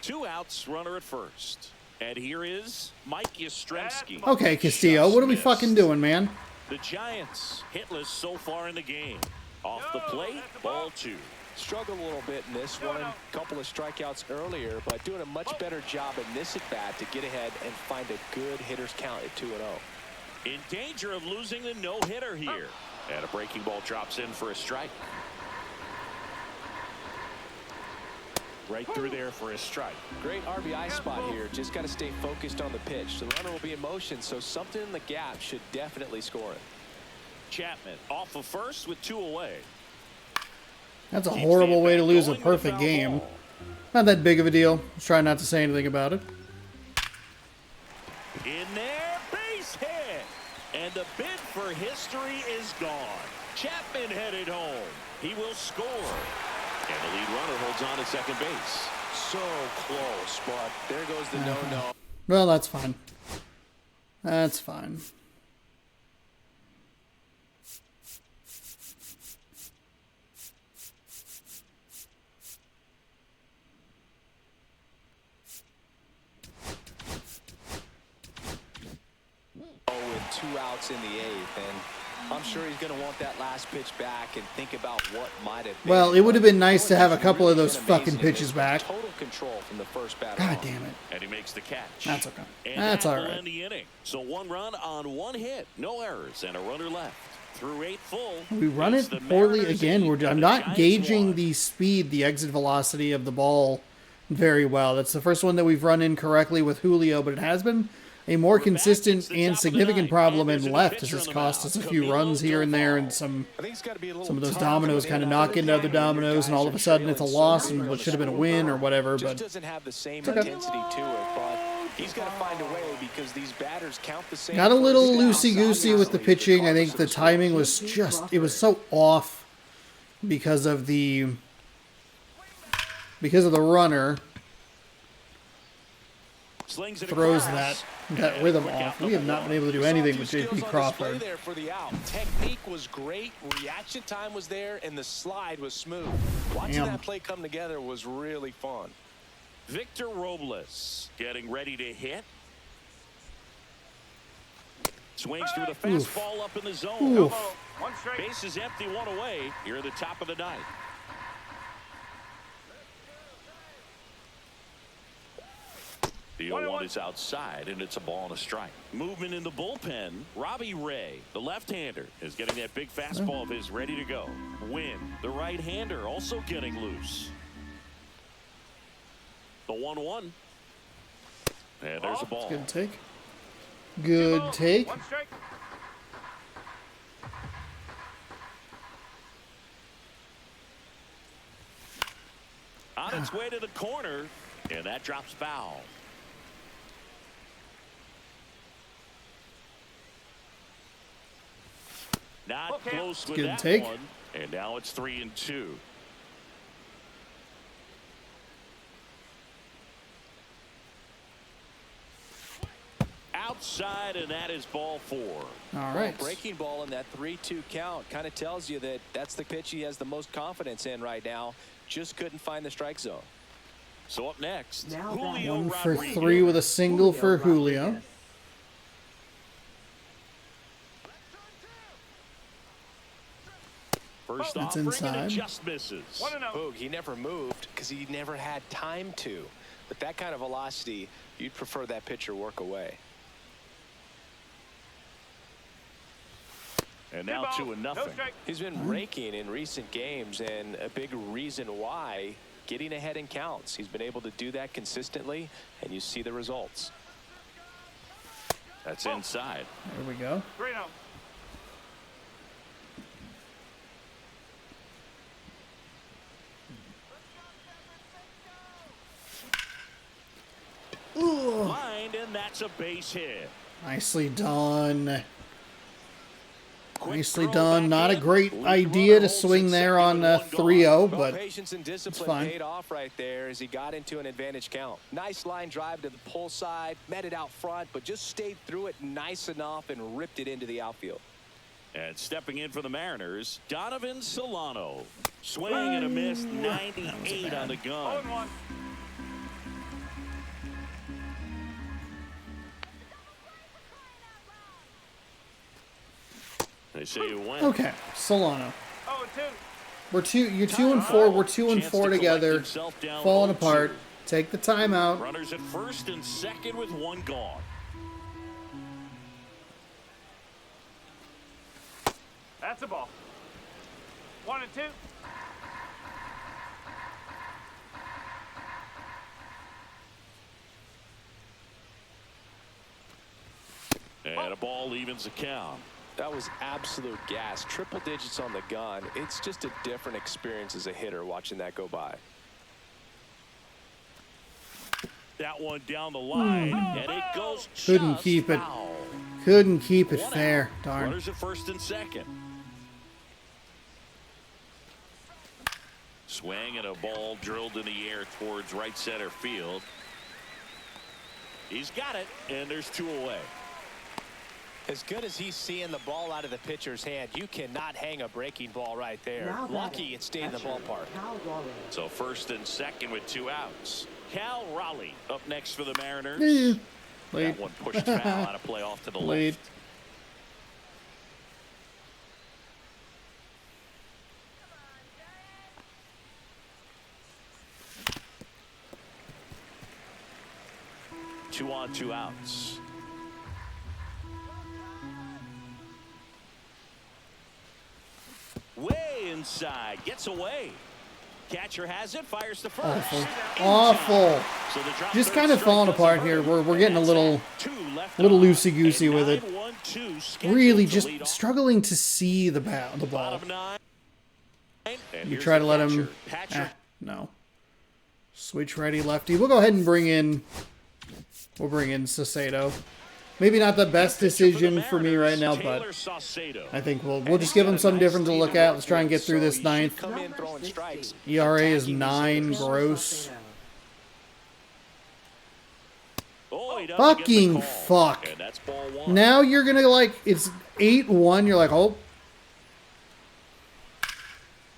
2 outs, runner at first. And here is Mike Yastrzemski. Okay, Castillo, what are we fucking doing, man? The Giants hitless so far in the game. Off the plate, ball 2. Struggled a little bit in this one. Couple of strikeouts earlier, but doing a much better job in this at-bat to get ahead and find a good hitter's count at 2-0. In danger of losing the no-hitter here. And a breaking ball drops in for a strike. Right through there for a strike. Great RBI spot here. Just got to stay focused on the pitch. The runner will be in motion, so something in the gap should definitely score it. Chapman off of first with 2 away. That's a horrible way to lose a perfect game. Not that big of a deal. Let's try not to say anything about it. In there, base hit. And the bid for history is gone. Chapman headed home. He will score. And the lead runner holds on at second base. So close, but there goes the no-no. Well, that's fine. That's fine. outs in the 8th, and I'm sure he's going to want that last pitch back and think about what might have been. Well, it would have been nice to have a couple of those fucking pitches back. Total control from the first batter. God damn it. And he makes the catch. That's okay. And That's that all will right. end the inning. So 1 run on 1 hit, no errors, and a runner left. Through 8 full. We run it's it the poorly Mariners again. 8 I'm and not the Giants gauging 1. the speed, the exit velocity of the ball very well. That's the first one that we've run incorrectly with Julio, but it has been a more consistent and significant problem in left. It's just cost us a few runs here and there, and some I think it's got to be a little of those tough dominoes when kind of you're knock into other when your dominoes, and guys all of are a sudden it's a trailing so loss early and on what the should have been a scoreboard. win or whatever. Just But doesn't have the same okay. intensity to it, but he's got to find a way because these batters count the same. got a little first down. loosey-goosey with the pitching. I think the timing was it was so off because of the runner Slings it throws across. that rhythm off. We have not been able to do anything with Skills J.P. on Crawford. display there for the out. Technique was great, reaction time was there, and the slide was smooth. Watching Damn. that play come together was really fun. Victor Robles getting ready to hit. Swings through the fastball up in the zone. Oof. 1 strike. Base is empty, 1 away. Here at the top of the 9th. The 0-1 is outside, and it's a ball and a strike. Movement in the bullpen. Robbie Ray, the left-hander, is getting that big fastball of his ready to go. Win, the right-hander, also getting loose. The 1-1. And there's a ball. Good take. Good take. 1 strike. On its way to the corner, and that drops foul. Not close with Good that take. one, and now it's 3-2. Outside, and that is ball 4. All right. Breaking ball in that 3-2 count kind of tells you that that's the pitch he has the most confidence in right now. Just couldn't find the strike zone. So up next, Now Julio 1 for Rodriguez. 3 with a single for Julio. First That's offering, and inside. it just misses. 1-0. Boog, he never moved because he never had time to. But that kind of velocity, you'd prefer that pitcher work away. And now 2-0. No strike. He's been raking in recent games, and a big reason why, getting ahead in counts. He's been able to do that consistently, and you see the results. That's inside. There we go. 3-0. Lined, and that's a base hit. Nicely done. Quick Nicely throw done. back Not a in. great Lead idea runner to holds swing at there second on with 1 gone. 3-0, Well, but patience and discipline fine. paid off right there as he got into an advantage count. Nice line drive to the pull side, met it out front, but just stayed through it nice enough and ripped it into the outfield. And stepping in for the Mariners, Donovan Solano. Swing and a miss, 98 on the gun. 0-1. They say you win. okay. Solano. 0-2. You're 2 and 4. We're 2 and Chance 4 to collect together. himself down Falling 0-2. apart. Take the timeout. Runners at first and second with 1 gone. That's a ball. 1-2. And a ball evens the count. That was absolute gas. Triple digits on the gun. It's just a different experience as a hitter watching that go by. That one down the line, and it goes Couldn't just keep it. foul. Couldn't keep it 1 fair. out. Darn. Runners at first and second. Swing and a ball drilled in the air towards right center field. He's got it, and there's 2 away. As good as he's seeing the ball out of the pitcher's hand, you cannot hang a breaking ball right there. Now Lucky it stayed in the ballpark. Cal Raleigh. So first and second with 2 outs. Cal Raleigh up next for the Mariners. Eh, late. That one pushed foul out of play off to the Late. left. 2 on, 2 outs. Way inside, gets away. Catcher has it, fires to first. Awful. So the drop Just third kind of strike falling doesn't apart hurt. here. We're And getting a that's little that. 2 left little on. loosey-goosey A with it. 9-1-2 scheduled Really to just lead off. struggling to see the ball. Bottom 9. And You here's try the to let him... catcher. no. Switch righty lefty. We'll go ahead and bring in... We'll bring in Saucedo. Maybe not the best decision for me right now, but I think we'll just give him something different to look at. Let's try and get through this ninth. Come in throwing strikes. ERA is 9. Gross. Oh, he doesn't get the Fucking call. fuck. And that's ball 1. Now you're going to, like, it's 8-1. You're like, oh.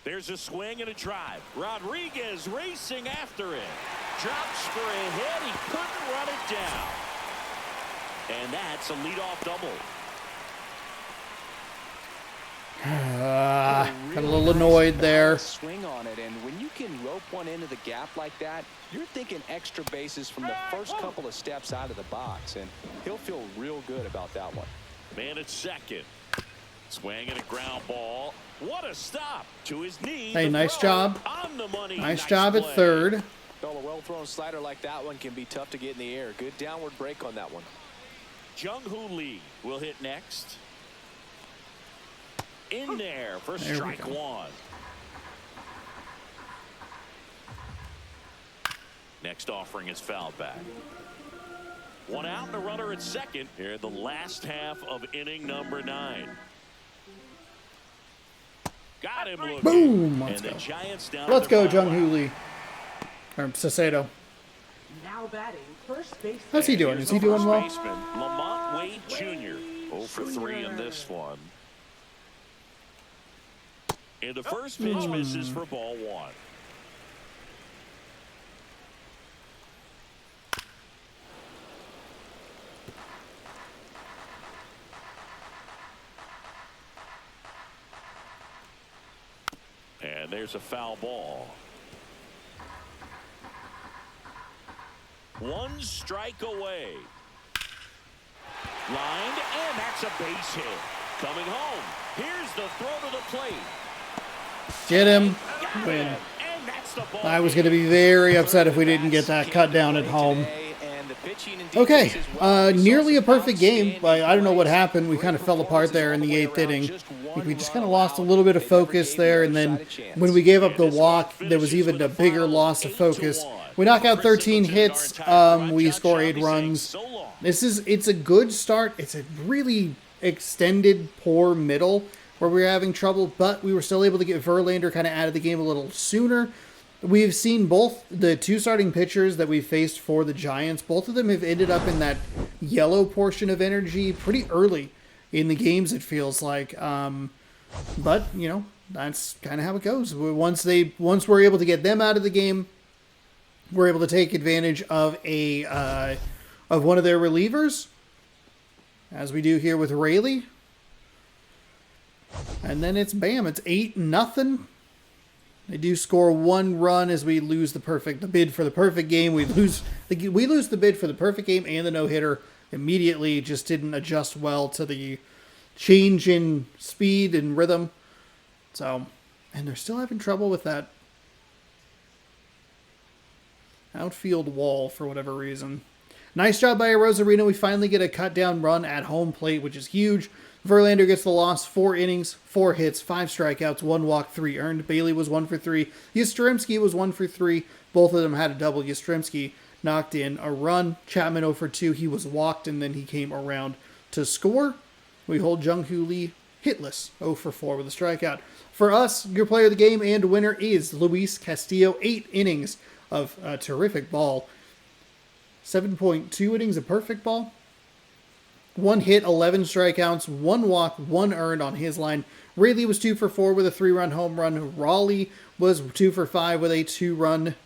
There's a swing and a drive. Rodriguez racing after it. Drops for a hit. He couldn't run it down. And that's a leadoff double. Got a little annoyed there. Swing on it, and when you can rope one into the gap like that, you're thinking extra bases from the first couple of steps out of the box, and he'll feel real good about that one. Man at second. Swing and a ground ball. What a stop to his knee. Hey, The nice throw job. on the money. Nice job at play. third. Well, a well-thrown slider like that one can be tough to get in the air. Good downward break on that one. Jung-Hoo Lee will hit next. In there for There we strike go. 1. Next offering is fouled back. 1 out and a runner at second here in the last half of inning number 9. Got him looking. Boom. And Let's the go. Giants down Let's to go, their Jung final Hoo out. Lee. Or Saucedo. Now batting first base. How's he doing? Is he doing well? Baseman, Lamont Wade Jr. 0 for 3 in this one. And the first pitch misses for ball 1. And there's a foul ball. 1 strike away. Lined, and that's a base hit. Coming home. Here's the throw to the plate. Get him. Got Win. him. And that's the ball. I was going to be very upset if we didn't get that cut down at home. Okay, nearly a perfect game. I don't know what happened. We kind of fell apart there in the 8th inning. I think we just kind of lost a little bit of focus there, and then when we gave up the walk, there was even a bigger loss of focus. We knock out 13 hits. We score 8 runs. It's a good start. It's a really extended, poor middle where we were having trouble, but we were still able to get Verlander kind of out of the game a little sooner. We've seen both the 2 starting pitchers that we faced for the Giants. Both of them have ended up in that yellow portion of energy pretty early in the games, it feels like. But, you know, that's kind of how it goes. Once we're able to get them out of the game, we're able to take advantage of of one of their relievers, as we do here with Rayleigh. And then it's bam, it's 8-0. They do score 1 run as we lose the bid for the perfect game. We lose the bid for the perfect game and the no-hitter immediately. Just didn't adjust well to the change in speed and rhythm. So, and they're still having trouble with that outfield wall for whatever reason. Nice job by Rosarino. We finally get a cut down run at home plate, which is huge. Verlander gets the loss, 4 innings, 4 hits, 5 strikeouts, 1 walk, 3 earned. Bailey was 1 for 3. Yastrzemski was 1 for 3. Both of them had a double. Yastrzemski knocked in a run. Chapman 0 for 2. He was walked, and then he came around to score. We hold Jung-Hoo Lee hitless, 0 for 4 with a strikeout. For us, your player of the game and winner is Luis Castillo. 8 innings of terrific ball. 7.2 innings of perfect ball. 1 hit, 11 strikeouts, 1 walk, 1 earned on his line. Rayleigh was 2 for 4 with a 3-run home run. Raleigh was 2 for 5 with a 2-run.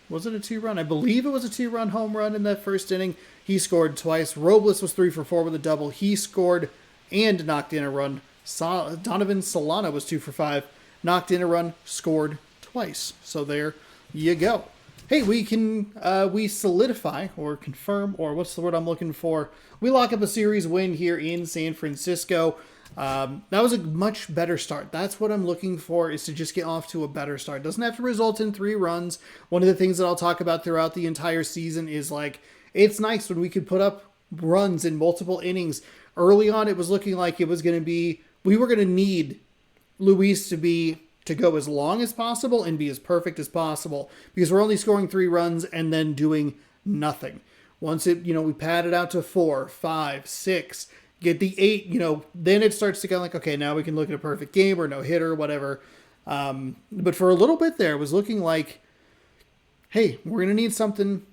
Was it a 2-run? I believe it was a 2-run home run in that first inning. He scored twice. Robles was 3 for 4 with a double. He scored and knocked in a run. Donovan Solana was 2 for 5. Knocked in a run, scored twice. So there you go. hey, we solidify or confirm, or what's the word I'm looking for? We lock up a series win here in San Francisco. That was a much better start. That's what I'm looking for, is to just get off to a better start. It doesn't have to result in 3 runs. One of the things that I'll talk about throughout the entire season is, like, it's nice when we could put up runs in multiple innings. Early on, it was looking like it was going to be, we were going to need Luis to go as long as possible and be as perfect as possible, because we're only scoring 3 runs and then doing nothing. Once it, we pad it out to 4, 5, 6, get the 8, then it starts to go like, okay, now we can look at a perfect game or no hitter, whatever. But for a little bit there, it was looking like, hey, we're going to need something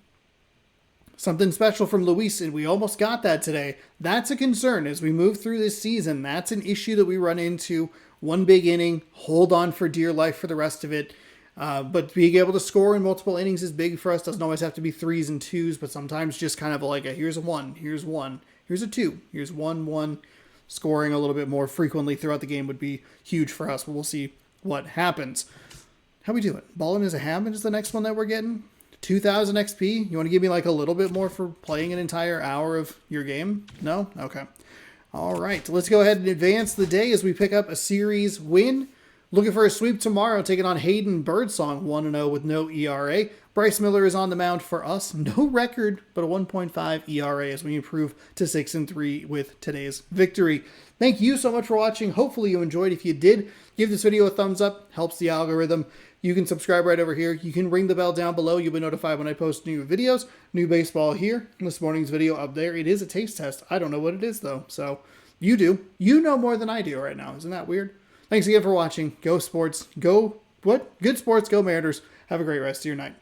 special from Luis, and we almost got that today. That's a concern as we move through this season. That's an issue that we run into. One big inning, hold on for dear life for the rest of it. But being able to score in multiple innings is big for us. Doesn't always have to be 3s and 2s, but sometimes just kind of like here's a 1, here's 1, here's a 2, here's 1, 1. Scoring a little bit more frequently throughout the game would be huge for us, but we'll see what happens. How we doing? Ballin' as a Habit is the next one that we're getting. 2,000 XP. You want to give me like a little bit more for playing an entire hour of your game? No? Okay. All right. Let's go ahead and advance the day as we pick up a series win. Looking for a sweep tomorrow, taking on Hayden Birdsong, 1-0 with no ERA. Bryce Miller is on the mound for us. No record, but a 1.5 ERA as we improve to 6-3 with today's victory. Thank you so much for watching. Hopefully you enjoyed. If you did, give this video a thumbs up. Helps the algorithm. You can subscribe right over here. You can ring the bell down below. You'll be notified when I post new videos. New baseball here. This morning's video up there. It is a taste test. I don't know what it is, though. So you do. You know more than I do right now. Isn't that weird? Thanks again for watching. Go sports. Go what? Good sports. Go Mariners. Have a great rest of your night.